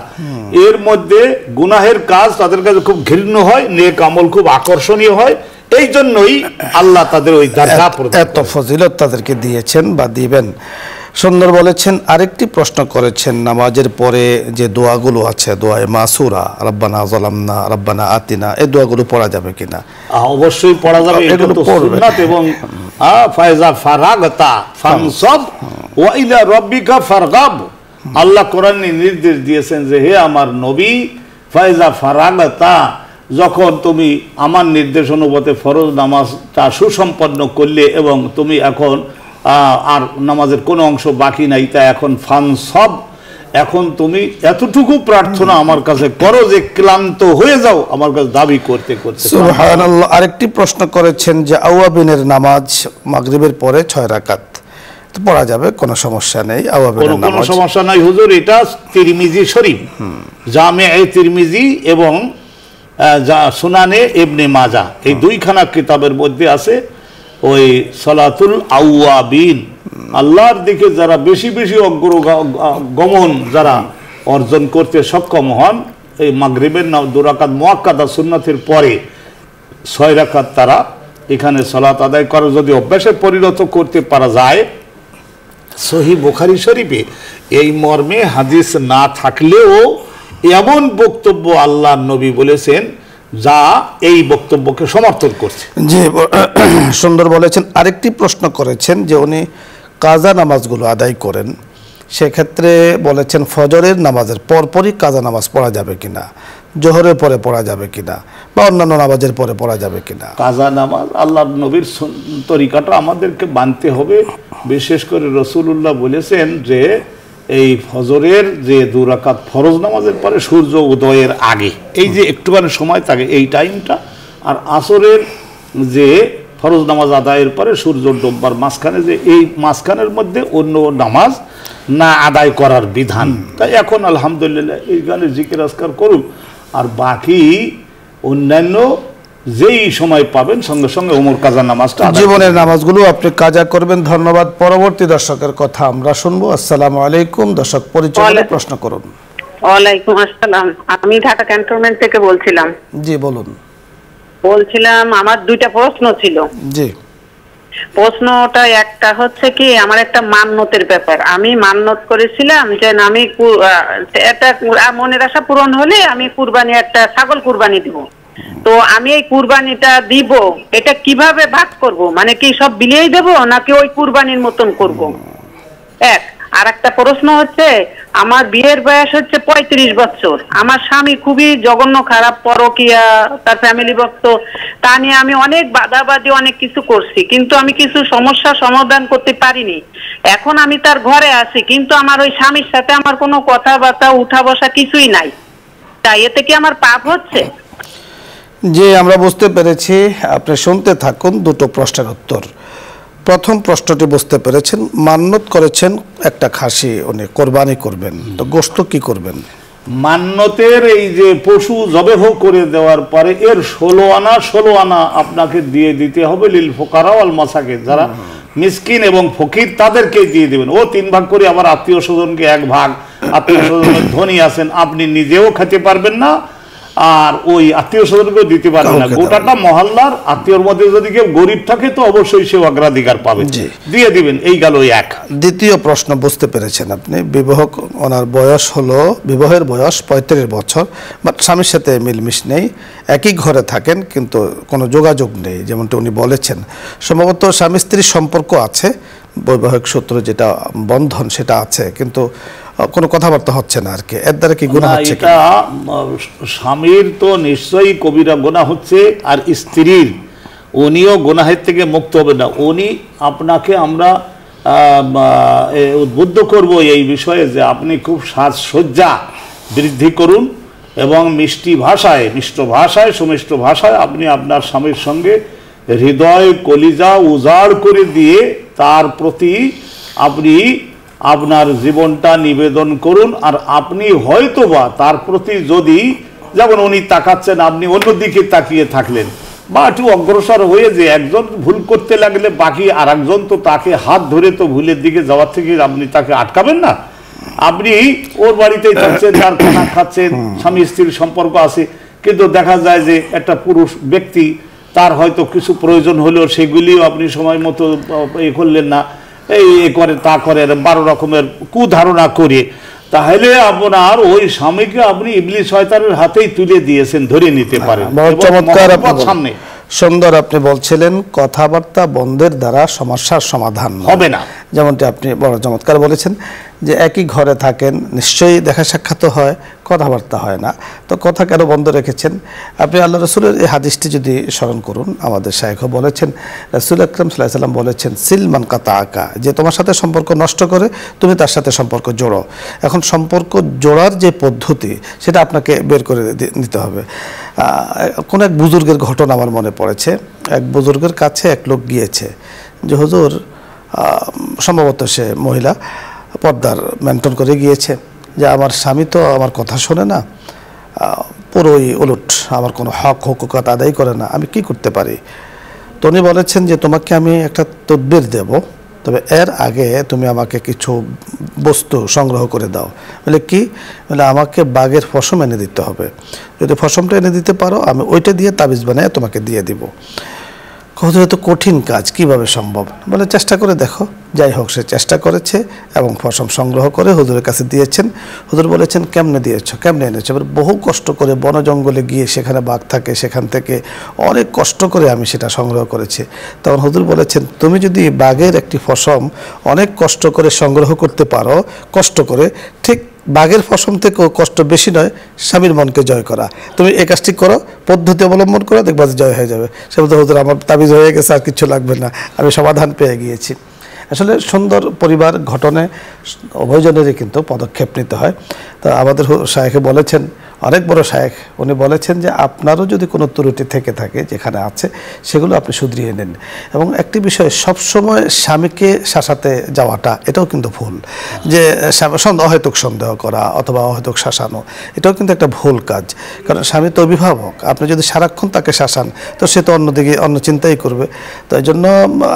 এর মধ্যে গুনাহের কাজ তাদের কাছে খুব ঘৃণ্য হয়, নেক আমল খুব আকর্ষণীয় হয়। এই জন্যই আল্লাহ তাদের ওই এত ফজিলত তাদেরকে দিয়েছেন বা দিবেন। সুন্দর বলেছেন। আরেকটি প্রশ্ন করেছেন, নামাজের পরে যে দোয়াগুলো আছে, দোয়ায়ে মাসুরা, রব্বানা যালামনা, রব্বানা আতিনা, এই দোয়াগুলো পড়া যাবে কিনা? অবশ্যই পড়া যাবে, এটা তো সুন্নাত। এবং ফায়জা ফারাগতা ফানসাব ওয়া ইলা রাব্বিকা ফারগাব, আল্লাহ কোরআনে নির্দেশ দিয়েছেন যে হে আমার নবী, ফায়জা ফারাগতা, যখন তুমি আমার নির্দেশ অনুপাতে ফরজ নামাজটা সুসম্পন্ন করলে এবং তুমি এখন আর নামাজের কোনো অংশ বাকি নাই, তা এখন ফানসাব, এখন তুমি এতটুকু প্রার্থনা আমার কাছে করো যে ক্লান্ত হয়ে যাও আমার কাছে দাবি করতে করতে। সুবহানাল্লাহ। আরেকটি প্রশ্ন করেছেন যে আওয়াবিনের নামাজ মাগরিবের পরে 6 রাকাত পড়া যাবে, কোনো সমস্যা নেই? আওয়াবিনের নামাজ কোনো সমস্যা নাই হুজুর, এটা তিরমিজি শরীফ, জামে তিরমিজি এবং সুনানে ইবনে মাজাহ, এই দুইখানা কিতাবের মধ্যে আছে ওই সালাতুল আওয়াবিন, আল্লাহর দিকে যারা বেশি বেশি গমন যারা অর্জন করতে সক্ষম হন, এই মাগরিবের 2 রাকাত মুআক্কাদা সুন্নাতের পরে 6 রাকাত তারা এখানে সালাত আদায় করা যদি অভ্যাসে পরিণত করতে পারা যায়। সহিহ বুখারী শরীফে এই মর্মে হাদিস না থাকলেও এমন বক্তব্য আল্লাহর নবী বলেছেন যা এই বক্তব্যকে সমর্থন করছে। জি, সুন্দর বলেছেন। আরেকটি প্রশ্ন করেছেন যে উনি কাজা নামাজগুলো আদায় করেন, সেক্ষেত্রে বলেছেন ফজরের নামাজের পরপরই কাজা নামাজ পড়া যাবে কিনা, জোহরের পরে পড়া যাবে কিনা, বা অন্যান্য নামাজের পরে পড়া যাবে কিনা? কাজা নামাজ আল্লাহর নবীর তরিকাটা আমাদেরকে মানতে হবে। বিশেষ করে রাসূলুল্লাহ বলেছেন যে এই ফজরের যে 2 রাকাত ফরজ নামাজের পরে সূর্য উদয়ের আগে, এই যে একটুখানি সময় থাকে এই টাইমটা, আর আসরের যে ফরজ নামাজ আদায়ের পরে সূর্য ডোববার মাঝখানে, যে এই মাঝখানের মধ্যে অন্য নামাজ না আদায় করার বিধান। তাই এখন আলহামদুলিল্লাহ এই গানে জিকির আজকার করুন, আর বাকি অন্যান্য যেই সময় পাবেন সঙ্গে সঙ্গে ওমর কাজা নামাজটা, জীবনের নামাজগুলো আপনি কাজা করবেন। ধন্যবাদ। পরবর্তী দর্শকের কথা আমরা শুনবো। আসসালামু আলাইকুম। দর্শক পরিচয় প্রশ্ন করুন। ওয়ালাইকুম আসসালাম, আমি ঢাকা ক্যান্টনমেন্ট থেকে বলছিলাম। জি বলুন। বলছিলাম আমার 2টা প্রশ্ন ছিল। জি। প্রশ্নটা একটা হচ্ছে কি, আমার একটা মান্যতের ব্যাপার। আমি মান্যত করেছিলাম যে আমি একটা মনের আশা পূরণ হলে আমি কুরবানি, একটা ছাগল কুরবানি দেব। তো আমি এই কুরবানিটা দিব, এটা কিভাবে ভাগ করব? মানে কি সব বিলিয়েই দেব নাকি ওই কুরবানির মতন করব? এক। আর একটা প্রশ্ন হচ্ছে, আমার বিয়ের বয়স হচ্ছে 35 বছর। আমার স্বামী খুবই জঘন্য খারাপ, পরকীয়া, তার ফ্যামিলি ভক্ত। তা নিয়ে আমি অনেক বাধাবাধি অনেক কিছু করছি, কিন্তু আমি কিছু সমস্যা সমাধান করতে পারিনি। এখন আমি তার ঘরে আছি, কিন্তু আমার ওই স্বামীর সাথে আমার কোনো কথাবার্তা উঠা বসা কিছুই নাই। তাই এতে কি আমার পাপ হচ্ছে? যে আমরা বুঝতে পেরেছি, আপনি শুনতে থাকুন দুটো প্রশ্নের উত্তর। প্রথম প্রশ্নটি বুঝতে পেরেছেন, মান্যত করেছেন একটা খাসি উনি কোরবানি করবেন, তো গোশত কি করবেন? মান্যতের এই যে পশু জবেহ করে দেওয়ার পরে এর 16 আনা আপনাকে দিয়ে দিতে হবে লিল ফুকারা ওয়াল মাসাকিন, যারা মিসকিন এবং ফকির তাদেরকে দিয়ে দিবেন। ও 3 ভাগ করে আবার আত্মীয় স্বজনকে 1 ভাগ, আত্মীয় স্বজনের ধনী আছেন আপনি নিজেও খেতে পারবেন না আর ওই আত্মীয় স্বজনকেও দিতে পারবেন না। গোটাটা মহল্লার আত্মীয়র মধ্যে যদি কেউ গরিব থাকে তো অবশ্যই সে অগ্রাধিকার পাবে, দিয়ে দিবেন। এই গেল এক। দ্বিতীয় প্রশ্ন বুঝতে পেরেছেন আপনি, বিবাহ, ওনার বয়স হলো, বিবাহের বয়স 35 বছর, বাট স্বামীর সাথে মিলমিশ নেই, একই ঘরে থাকেন কিন্তু কোনো যোগাযোগ নেই, যেমনটা উনি বলেছেন। সম্ভবত স্বামী স্ত্রীর সম্পর্ক আছে, বৈবাহিক সূত্র যেটা বন্ধন সেটা আছে, কিন্তু কোনো কথাবার্তা হচ্ছে না আর কি। এর দ্বারা কি গুনাহ হচ্ছে? এটা স্বামীর তো নিশ্চয়ই কবিরা গুনাহ হচ্ছে, আর স্ত্রীর উনিও গুনাহের থেকে মুক্ত হবে না। উনি আপনাকে আমরা উদ্বুদ্ধ করব এই বিষয়ে যে আপনি খুব সাজসজ্জা বৃদ্ধি করুন এবং মিষ্টি ভাষায়, মিষ্ট ভাষায়, সুমিষ্ট ভাষায় আপনি আপনার স্বামীর সঙ্গে হৃদয় কলিজা উজাড় করে দিয়ে তার প্রতি আপনি আপনার জীবনটা নিবেদন করুন। আর আপনি হয়তোবা তার প্রতি যদি, যেমন উনি তাকাচ্ছেন আপনি অন্যদিকে তাকিয়ে থাকলেন, বা একটু অগ্রসর হয়ে যে একজন ভুল করতে লাগলে বাকি আর একজন তো তাকে হাত ধরে তো ভুলের দিকে যাওয়ার থেকে আপনি তাকে আটকাবেন না। আপনি ওর বাড়িতেই থাকছেন, তার খানা খাচ্ছেন, স্বামী স্ত্রীর সম্পর্ক আছে, কিন্তু দেখা যায় যে একটা পুরুষ ব্যক্তি তার হয়তো কিছু প্রয়োজন হলেও সেগুলিও আপনি সময় মতো করলেন না, এই করে তা করে 12 রকমের কুধারণা করে, তাহলে আপনার ওই স্বামীকে আপনি ইবলিস শয়তানের হাতেই তুলে দিয়েছেন, ধরে নিতে পারেন। চমৎকার সামনে সুন্দর আপনি বলছিলেন, কথাবার্তা বন্ধের দ্বারা সমস্যার সমাধান হবে না, যেমনটি আপনি বড় চমৎকার বলেছেন যে একই ঘরে থাকেন, নিশ্চয়ই দেখা সাক্ষাৎ হয়, কথাবার্তা হয় না, তো কথা কেন বন্ধ রেখেছেন? আপনি আল্লাহ রসুলের এই হাদিসটি যদি স্মরণ করুন, আমাদের শায়খ বলেছেন, রাসূল আকরাম সাল্লাল্লাহু আলাইহি ওয়াসাল্লাম বলেছেন, সিল মান কাতাআকা, যে তোমার সাথে সম্পর্ক নষ্ট করে তুমি তার সাথে সম্পর্ক জোড়ো। এখন সম্পর্ক জোড়ার যে পদ্ধতি সেটা আপনাকে বের করে নিতে হবে। কোন এক বুজুর্গের ঘটনা আমার মনে পড়েছে। এক বুজুর্গের কাছে এক লোক গিয়েছে যে হুজুর, সম্ভবত সে মহিলা, পর্দার মেনটেন করে গিয়েছে যে আমার স্বামী তো আমার কথা শোনে না, পুরোই উলট, আমার কোনো হক হুকুকাত আদায় করে না, আমি কি করতে পারি? তো উনি বলেছেন যে তোমাকে আমি একটা তদবির দেব, তবে এর আগে তুমি আমাকে কিছু বস্তু সংগ্রহ করে দাও। বলে কি? বলে আমাকে বাঘের পশম এনে দিতে হবে, যদি পশমটা এনে দিতে পারো আমি ওইটা দিয়ে তাবিজ বানিয়ে তোমাকে দিয়ে দিব। হুজুর এত কঠিন কাজ, কিভাবে সম্ভব? বলে চেষ্টা করে দেখো। যাই হোক, সে চেষ্টা করেছে এবং পশম সংগ্রহ করে হুজুরের কাছে দিয়েছেন। হুজুর বলেছেন কেমনে দিয়েছো, কেমনে এনেছো? এবার বহু কষ্ট করে বন জঙ্গলে গিয়ে, সেখানে বাঘ থাকে, সেখান থেকে অনেক কষ্ট করে আমি সেটা সংগ্রহ করেছি। তখন হুজুর বলেছেন, তুমি যদি বাঘের একটি পশম অনেক কষ্ট করে সংগ্রহ করতে পারো, কষ্ট করে, ঠিক বাঘের পশম থেকেও কষ্ট বেশি নয় স্বামীর মনকে জয় করা। তুমি এই কাজটি করো, পদ্ধতি অবলম্বন করো, দেখবা যে জয় হয়ে যাবে। সে বলতে, হুজুর আমার তাবিজ হয়ে গেছে, আর কিছু লাগবে না, আমি সমাধান পেয়ে গিয়েছি। আসলে সুন্দর পরিবার ঘটনে উভয়জনেরই কিন্তু পদক্ষেপ নিতে হয়। তো আমাদের শায়েখে বলেছেন, অনেক বড় শায়েখ, উনি বলেছেন যে আপনারও যদি কোনো ত্রুটি থেকে থাকে যেখানে আছে, সেগুলো আপনি শুধরিয়ে নেন। এবং একটি বিষয়, সবসময় স্বামীকে শাসাতে যাওয়াটা এটাও কিন্তু ভুল। যে অহেতুক সন্দেহ করা অথবা অহেতুক শাসানো, এটাও কিন্তু একটা ভুল কাজ। কারণ স্বামী তো অভিভাবক, আপনি যদি সারাক্ষণ তাকে শাসান তো সে তো অন্যদিকে অন্য চিন্তাই করবে। তো এই জন্য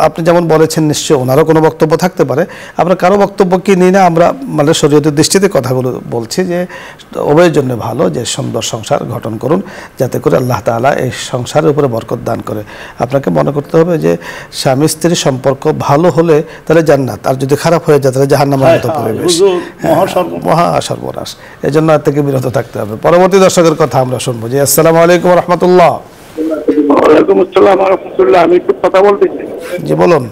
আপনি যেমন বলেছেন, নিশ্চয়ই ওনারও কোনো বক্তব্য থাকতে পারে, আমরা কারো বক্তব্য কি নিই না, আমরা মানে শরীয়তের দৃষ্টিতে কথাগুলো বলছি যে উভয়ের জন্য ভালো যে যে সুন্দর সংসার গঠন করুন, যাতে করে আল্লাহ তাআলা এই সংসারের উপরে বরকত দান করে। আপনাকে মনে করতে হবে যে স্বামী স্ত্রীর সম্পর্ক ভালো হলে তাহলে জান্নাত, আর যদি খারাপ হয়ে যায় তাহলে জাহান্নামের মতো পরিবেশ, মহা সর্বনাশ। এই জন্য এর থেকে বিরত থাকতে হবে। পরবর্তী দর্শকের কথা আমরা শুনবো। জি, আসসালামু আলাইকুম ওয়া রাহমাতুল্লাহ। ওয়ালাইকুম আসসালাম ওয়া রাহমাতুল্লাহ। আমি একটু কথা বলতে চাই। জি বলুন।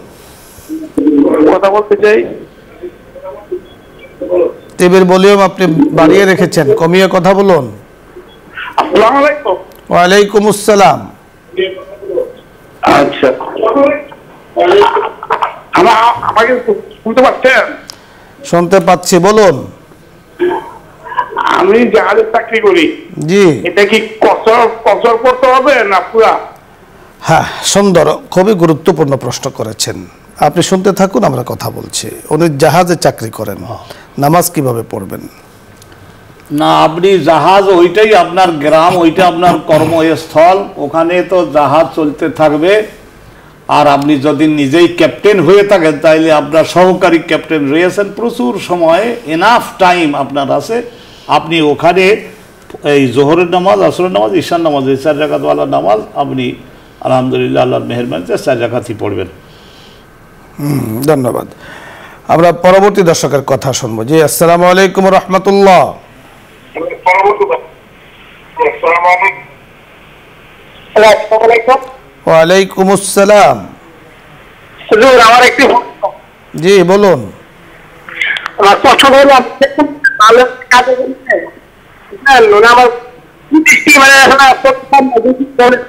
টিভির ভলিউম আপনি বাড়িয়ে রেখেছেন, কমিয়ে কথা বলুন। আসসালামু আলাইকুম। ওয়ালাইকুম আসসালাম। আচ্ছা, আমাকে শুনতে পাচ্ছেন? শুনতে পাচ্ছি, বলুন। আমি জাহাজের চাকরি করি। জি। এটা কি কসর করতে হবে না পুরা? হ্যাঁ, সুন্দর, খুবই গুরুত্বপূর্ণ প্রশ্ন করেছেন। আপনি শুনতে থাকুন, আমরা কথা বলছি। উনি জাহাজে চাকরি করেন, নামাজ কিভাবে পড়বেন? না, আপনি জাহাজ ওইটাই আপনার গ্রাম, ওইটা আপনার কর্মস্থল, ওখানে তো জাহাজ চলতে থাকবে। আর আপনি যদি নিজেই ক্যাপ্টেন হয়ে থাকেন তাইলে আপনার সহকারী ক্যাপ্টেন রয়েছেন, প্রচুর সময়, এনাফ টাইম আপনার আছে। আপনি ওখানে এই জোহরের নামাজ, আসরের নামাজ, ঈশার নামাজ, এই 4 রাকাতওয়ালা নামাজ আপনি আলহামদুলিল্লাহ আল্লাহর মেহেরবানিতে 4 রাকাতই পড়বেন। ধন্যবাদ। আমরা পরবর্তী দর্শকের কথা শুনবো। জি, আসসালামু আলাইকুম ওয়া রাহমাতুল্লাহ। ওয়ালাইকুম আসসালাম। হুজুর, আমার একটু জি বলুন। আমার পছন্দ হলো ভালো কাজে বলছেন। আমার দৃষ্টি মানে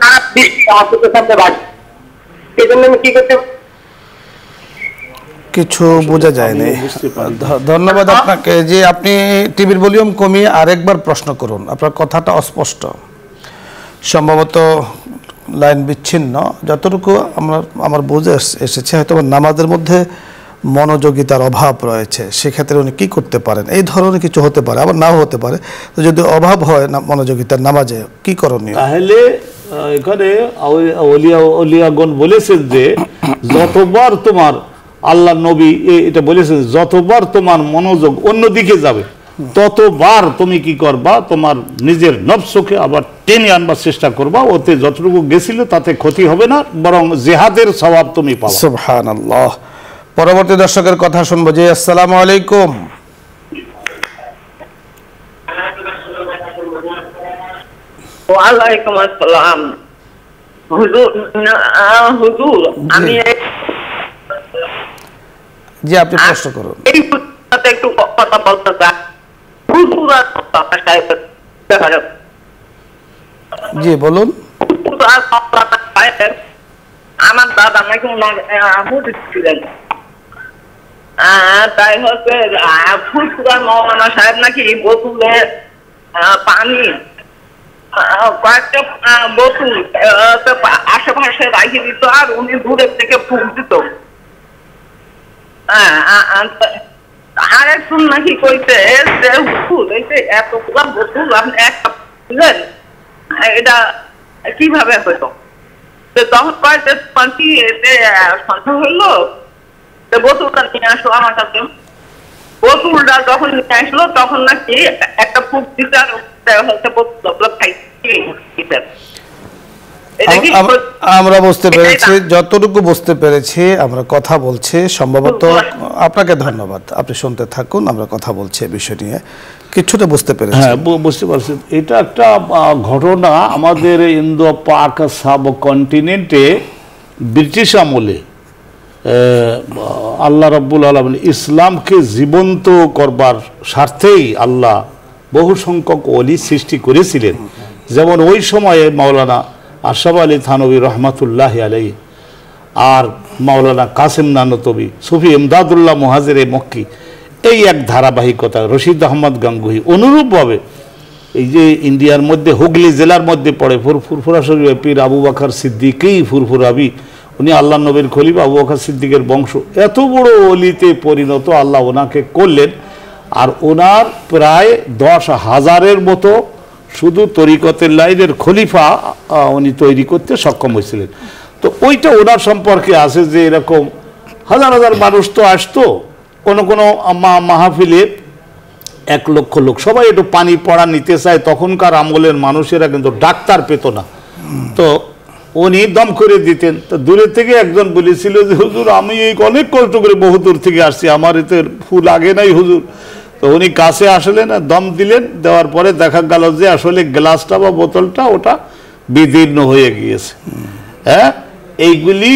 খারাপ দৃষ্টি আমার চোখের সামনে বাজে। এই জন্য আমি কি করতে কিছু বোঝা যায়নি। ধন্যবাদ আপনাকে। যে আপনি টিভির ভলিউম কমিয়ে আরেকবার প্রশ্ন করুন, আপনার কথাটা অস্পষ্ট, সম্ভবত লাইন বিচ্ছিন্ন। যতটুকু আমার বুঝে এসেছে, হয়তো নামাজের মধ্যে মনোযোগিতার অভাব রয়েছে, সেক্ষেত্রে উনি কী করতে পারেন, এই ধরনের কিছু হতে পারে, আবার নাও হতে পারে। তো যদি অভাব হয় না মনোযোগিতার নামাজে, কি করণীয়? তাহলে এখানে ওলিয়াগণ বলেছেন যে যতবার তোমার আল্লাহ নবী এটা বলেছেন, যতবার তোমার মনোযোগ অন্যদিকে যাবে ততবার তুমি কি করবা, তোমার নিজের নফসকে আবার টেনে আনবার চেষ্টা করবা। ওতে যতটুকু গেছিল তাতে ক্ষতি হবে না, বরং জিহাদের সওয়াব তুমি পাবে। সুবহানাল্লাহ। পরবর্তী দর্শকের কথা শুনবো। জি, আসসালামু আলাইকুম। ওয়ালাইকুম আসসালাম। হুজুর, আমি জি, আপনি প্রশ্ন করুন। এই সাথে একটু কথা বলতে চাই। হুজুর আর জি বলুন। আমার দাদা নাকি হুজুর ছিলেন, তাই হচ্ছে ফুলপুরার মৌলানা সাহেব নাকি বোতলে পানি কয়েকটা বোতল আশেপাশে রাখি দিত, আর উনি দূরের থেকে ফুল দিত। আরেকজন নাকি কইতে এতগুলা বোতল আপনি একটা দিলেন, এটা কিভাবে হইল? তখন কয়েকটা পাখি এতে সন্দেহ হইলো, বোতলটা নিয়ে আসলো আমার কাছে। বোতলটা যখন নিয়ে আসলো তখন নাকি একটা ফুক দিতে, আর হচ্ছে বোতল খাইতে। আমরা বুঝতে পেরেছি, যতটুকু বুঝতে পেরেছি আমরা কথা বলছি। সম্ভবত আপনাকে ধন্যবাদ, আপনি শুনতে থাকুন, আমরা কথা বলছি এই বিষয় নিয়ে। কিছুটা বুঝতে পেরেছি। হ্যাঁ, বুঝতে পারছি। এটা একটা ঘটনা আমাদের ইন্দো পাক সাব কন্টিনেন্টে ব্রিটিশ আমলে আল্লাহ রাব্বুল আলামিন ইসলামকে জীবন্ত করবার স্বার্থেই আল্লাহ বহু সংখ্যক ওলি সৃষ্টি করেছিলেন। যেমন ওই সময়ে মাওলানা আশরাফ আলী থানভী রহমাতুল্লাহ আলাইহি আর মাওলানা কাসেম নানতবী, সুফি ইমদাদুল্লাহ মুহাজিরে মক্কি, এই এক ধারাবাহিকতা। রশিদ আহমদ গাঙ্গুহি অনুরূপভাবে এই যে ইন্ডিয়ার মধ্যে হুগলি জেলার মধ্যে পড়ে ফুরফুরা শরীফ পীর আবু বকর সিদ্দিকই ফুরফুরাবি, উনি আল্লাহ নবীর খলিফা আবু বকর সিদ্দিকের বংশ। এত বড় অলিতে পরিণত আল্লাহ ওনাকে করলেন। আর ওনার প্রায় 10,000-এর মতো শুধু তরিকতের লাইনের খলিফা উনি তৈরি করতে সক্ষম হয়েছিলেন। তো ওইটা ওনার সম্পর্কে আছে যে এরকম হাজার হাজার মানুষ তো আসতো কোনো কোনো মাহফিলে 1 লক্ষ লোক সবাই একটু পানি পড়া নিতে চায়, তখনকার আমলের মানুষেরা কিন্তু ডাক্তার পেত না, তো উনি দম করে দিতেন। তো দূরের থেকে একজন বলেছিল যে হুজুর আমি এই অনেক কষ্ট করে বহু দূর থেকে আসছি, আমার এতে ফুল আগে নাই হুজুর। তো উনি কাছে আসলেন, দম দিলেন, দেওয়ার পরে দেখা গেল যে আসলে গ্লাসটা বা বোতলটা ওটা বিদীর্ণ হয়ে গিয়েছে। হ্যাঁ, এইগুলি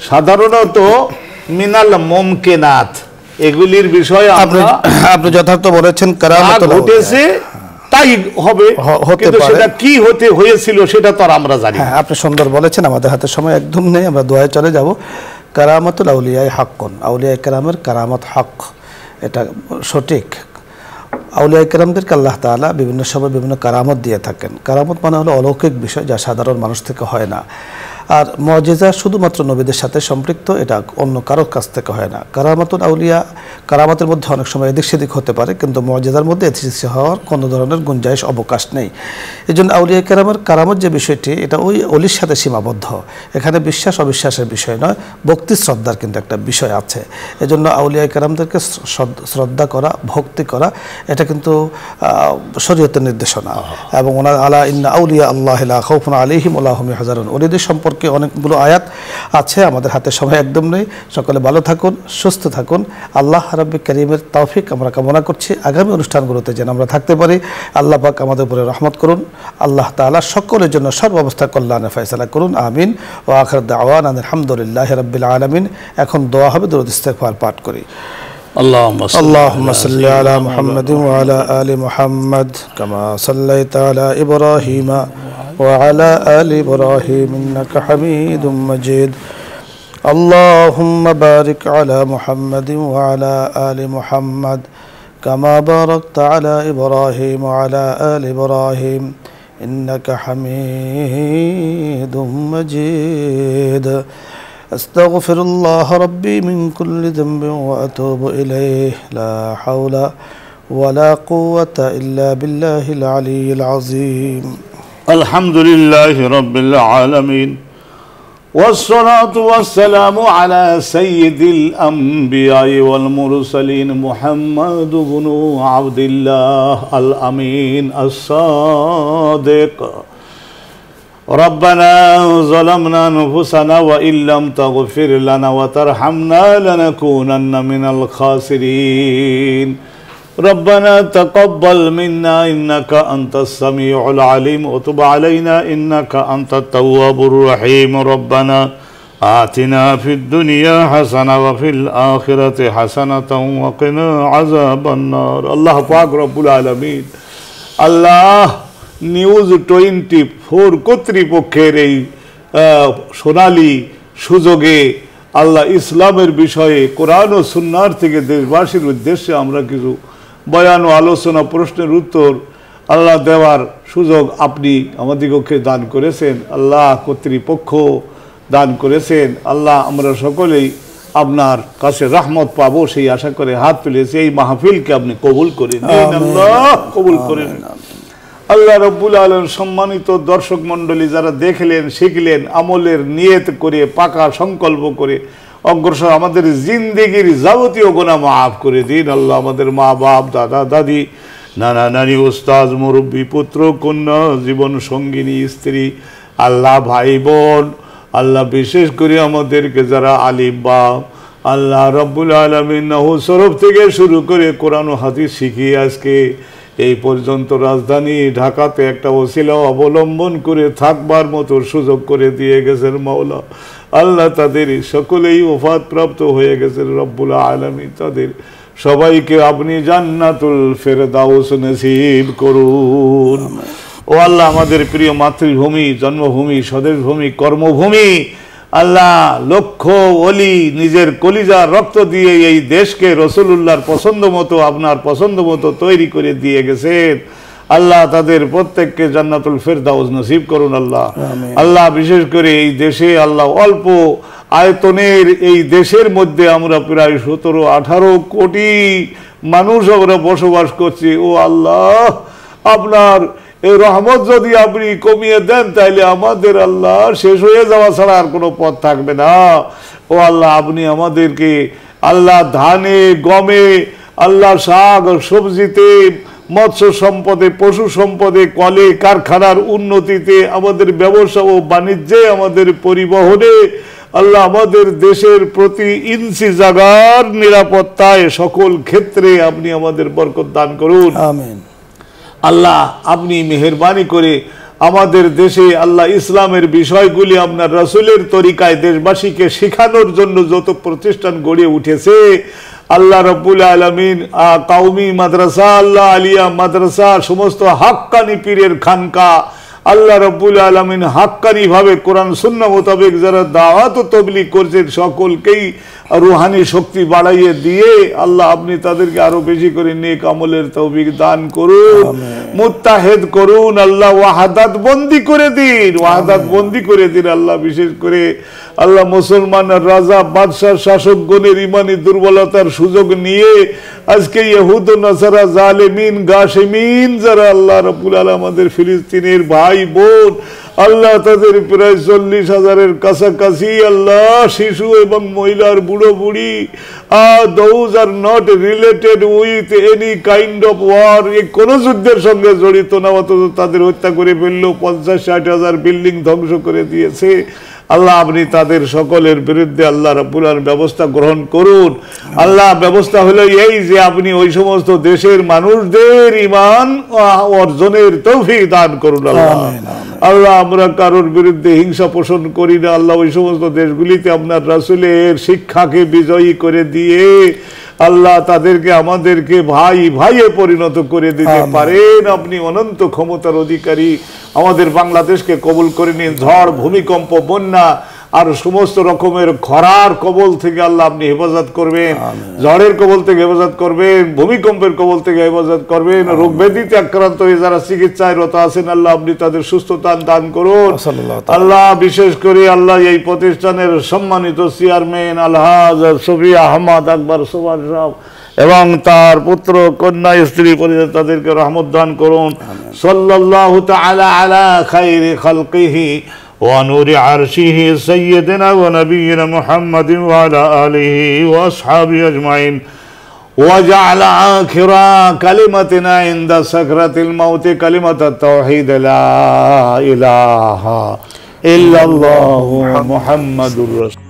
সাধারণত মিনাল মুমকিনাত, এগুলির বিষয়ে আপনি যথার্থ বলেছেন, কারামত ঘটেছে তাই হবে, কিন্তু সেটা কি হতে হয়েছিল সেটা তো আর আমরা জানি না। আপনি সুন্দর বলেছেন, আমাদের হাতে সময় একদম নেই, আমরা দোয়ায় চলে যাব। কারামাতুল আউলিয়ায়ে হাক্কুন, আউলিয়ায়ে কেরামের কারামত হক, এটা সঠিক। আউলিয়ায়ে কেরামদেরকে আল্লাহ তাআলা বিভিন্ন সময় বিভিন্ন কারামত দিয়ে থাকেন। কারামত মানে হলো অলৌকিক বিষয়, যা সাধারণ মানুষ থেকে হয় না। আর মুজিজা শুধুমাত্র নবীদের সাথে সম্পৃক্ত, এটা অন্য কারোর কাছ থেকে হয় না। কারামাতুল আউলিয়া, কারামাতের মধ্যে অনেক সময় এদিক সেদিক হতে পারে, কিন্তু মুজিজার মধ্যে এদিক সেদিক হওয়ার কোনো ধরনের গুঞ্জাইশ অবকাশ নেই। এই জন্য আউলিয়া কেরামের কারামত যে বিষয়টি, এটা ওই অলির সাথে সীমাবদ্ধ, এখানে বিশ্বাস অবিশ্বাসের বিষয় নয়, ভক্তি শ্রদ্ধার কিন্তু একটা বিষয় আছে। এজন্য আউলিয়া কেরামদেরকে শ্রদ্ধা করা, ভক্তি করা, এটা কিন্তু শরীয়তের নির্দেশনা। এবং ওনার আলা ইন্না আউলিয়া আল্লাহ লা খাউফুন আলাইহিম ওয়া লা হুম ইয়াহজানুন, ওলিদের সম্পর্কে অনেকগুলো আয়াত আছে। আমাদের হাতে সময় একদম নেই। সকলে ভালো থাকুন, সুস্থ থাকুন। আল্লাহ রাব্বুল কারীমের তৌফিক আমরা কামনা করছি, আগামী অনুষ্ঠানগুলোতে যেন আমরা থাকতে পারি। আল্লাহ পাক আমাদের উপরে রহমত করুন। আল্লাহ তাআলা সকলের জন্য সর্বাবস্থা কল্যাণে ফয়সালা করুন, আমিন। ওয়া আখির দাওয়ানা আলহামদুলিল্লাহি রাব্বিল আলামিন। এখন দোয়া হবে, দরুদ ইস্তিগফার পাঠ করি। اللهم صل على محمد وعلى آل محمد كما صليت على إبراهيم وعلى آل إبراهيم إنك حميد مجيد. اللهم بارك على محمد وعلى آل محمد كما باركت على إبراهيم وعلى آل إبراهيم إنك حميد مجيد. أستغفر الله ربي من كل ذنب وأتوب إليه، لا حول ولا قوة إلا بالله العلي العظيم. الحمد لله رب العالمين، والصلاة والسلام على سيد الأنبياء والمرسلين محمد بن عبد الله الأمين الصادق. ربنا ظلمنا أنفسنا وإن لم تغفر لنا وترحمنا لنكونن من الخاسرين. ربنا تقبل منا إنك أنت السميع العليم وتب علينا إنك أنت التواب الرحيم. ربنا آتنا في الدنيا حسنة وفي الآخرة حسنة وقنا عذاب النار. الله পাক রব্বুল আলামিন, আল্লাহ নিউজ 24 কর্তৃপক্ষের এই সোনালী সুযোগে আল্লাহ ইসলামের বিষয়ে কোরআন ও সুন্নাহর থেকে দেশবাসীর উদ্দেশ্যে আমরা কিছু বয়ান ও আলোচনা, প্রশ্নের উত্তর আল্লাহ দেওয়ার সুযোগ আপনি আমাদিগকে দান করেছেন। আল্লাহ কর্তৃপক্ষ দান করেছেন। আল্লাহ আমরা সকলেই আপনার কাছে রহমত পাবো সেই আশা করে হাত তুলেছি। এই মাহফিলকে আপনি কবুল করে নিন, আল্লাহ কবুল করে নিন। আল্লাহ রাব্বুল আলামিন, সম্মানিত দর্শক মণ্ডলী যারা দেখলেন, শিখলেন, আমলের নিয়ত করে, পাকা সংকল্প করে অগ্রসর, আমাদের জিন্দেগির যাবতীয় গুনাহ মাফ করে দিন। আল্লাহ আমাদের মা বাপ, দাদা দাদি, নানা নানি, উস্তাদ, মুরব্বী, পুত্র কন্যা, জীবন সঙ্গিনী, স্ত্রী, আল্লাহ ভাই বোন, আল্লাহ বিশেষ করে আমাদেরকে যারা আলিম বা আল্লাহ রাব্বুল আলামিন নাহু সরফ থেকে শুরু করে কোরআন ও হাদিস শিখিয়ে আজকে এই পর্যন্ত রাজধানী ঢাকাতে একটা ওসিলা অবলম্বন করে থাকবার মতো সুযোগ করে দিয়ে গেছেন মাওলা। আল্লাহ তাদের সকলেই ওফাত প্রাপ্ত হয়ে গেছেন রব্বুল আলামিন, তাদের সবাইকে আপনি জান্নাতুল ফেরদাউস নসিব করুন। ও আল্লাহ, আমাদের প্রিয় মাতৃভূমি, জন্মভূমি, স্বদেশভূমি, কর্মভূমি, আল্লাহ লক্ষ ওলি নিজের কলিজা রক্ত দিয়ে এই দেশকে রসুলুল্লাহর পছন্দ মতো, আপনার পছন্দ মতো তৈরি করে দিয়ে গেছেন। আল্লাহ তাদের প্রত্যেককে জান্নাতুল ফেরদাউস নসিব করুন আল্লাহ। আল্লাহ বিশেষ করে এই দেশে আল্লাহ অল্প আয়তনের এই দেশের মধ্যে আমরা প্রায় 17-18 কোটি মানুষ আমরা বসবাস করছি। ও আল্লাহ, আপনার এই রহমত যদি আপনি কমিয়ে দেন তাহলে আমাদের আল্লাহ শেষ হয়ে যাওয়া ছাড়া আর কোনো পথ থাকবে না। ও আল্লাহ, আপনি আমাদেরকে আল্লাহ ধানে, গমে, আল্লাহ শাক সবজিতে, মৎস্য সম্পদে, পশু সম্পদে, কলে কারখানার উন্নতিতে, আমাদের ব্যবসা ও বাণিজ্যে, আমাদের পরিবহনে, আল্লাহ আমাদের দেশের প্রতি ইঞ্চি জায়গার নিরাপত্তায় সকল ক্ষেত্রে আপনি আমাদের বরকত দান করুন। আমিন। আল্লাহ আপনি মেহেরবানি করে আমাদের দেশে আল্লাহ ইসলামের বিষয়গুলি আপনার রাসূলের তরিকায় দেশবাসীকে শেখানোর জন্য যত প্রতিষ্ঠান গড়ে উঠেছে, আল্লাহ রাব্বুল আলামিন কওমি মাদ্রাসা, আল্লাহ আলিয়া মাদ্রাসা, সমস্ত হাক্কানি পীরের খানকা, আল্লাহ রাব্বুল আলামিন হাক্কানি ভাবে কোরআন সুন্নাহ মোতাবেক যারা দাওয়াত ও তাবলীগ করছেন সকলকেই রুহানি শক্তি বাড়াইয়ে দিয়ে আল্লাহ আপনি তাদেরকে আরো বেশি করে নেক আমলের তৌফিক দান করুন, মুত্তাহিদ করুন, আল্লাহ ওয়াহাদাত বন্দি করে দিন, ওয়াহাদাত বন্দি করে দিন। আল্লাহ বিশেষ করে আল্লাহ মুসলমানের রাজা বাদশাহ শাসকগণের ইমানি দুর্বলতার সুযোগ নিয়ে আজকে ইহুদ ও নাসারা জালেমিন গাশেমিন যারা আল্লাহ রাব্বুল আলামিন আমাদের ফিলিস্তিনের ভাই বোন, আল্লাহ তাদের প্রায় 40,000-এর কাছাকাছি আল্লাহ শিশু এবং মহিলার বুড়ো বুড়ি, those are not related with any kind of war, কোন যুদ্ধের সঙ্গে জড়িত না, অথচ তাদের হত্যা করে ফেললো, 50-60,000 বিল্ডিং ধ্বংস করে দিয়েছে। আল্লাহ আপনি তাদের সকলের বিরুদ্ধে আল্লাহ রাব্বুল আলামিন ব্যবস্থা গ্রহণ করুন। আল্লাহ ব্যবস্থা হলো এই যে আপনি ওই সমস্ত দেশের মানুষদের ঈমান অর্জনের তৌফিক দান করুন। আল্লাহ আমরা কারোর বিরুদ্ধে হিংসা পোষণ করি না। আল্লাহ ওই সমস্ত দেশগুলিতে আপনার রাসূলের শিক্ষাকে বিজয়ী করে দিয়ে আল্লাহ তাদেরকে আমাদেরকে ভাই ভাইয়ে পরিণত করে দিতে পারেন। আপনি অনন্ত ক্ষমতার অধিকারী, আমাদের বাংলাদেশকে কবুল করে নিন। ঝড়, ভূমিকম্প, বন্যা আর সমস্ত রকমের খরার কবল থেকে আল্লাহ আপনি হেফাজত করবেন, ঝড়ের কবল থেকে হেফাজত করবেন, ভূমিকম্পের কবল থেকে হেফাজত করবেন, রোগ ব্যাধিতে আক্রান্ত হয়ে যারা চিকিৎসায় রত আছেন আল্লাহ আপনি তাদের সুস্থতা দান করুন। আল্লাহ বিশেষ করে আল্লাহ এই প্রতিষ্ঠানের সম্মানিত চেয়ারম্যান আলহাজ শফি আহমদ আকবর সুবহান সাহেব এবং তার পুত্র কন্যা স্ত্রী পরিবার তাদেরকে রহমত দান করুন। সাল্লাল্লাহু তাআলা আলা খায়রি খালকিহি ونور عرشه سيدنا ونبينا محمد وعلى آله وأصحابه أجمعين وجعل آخر كلمتنا عند سكرة الموت كلمة التوحيد لا إله إلا الله محمد رسول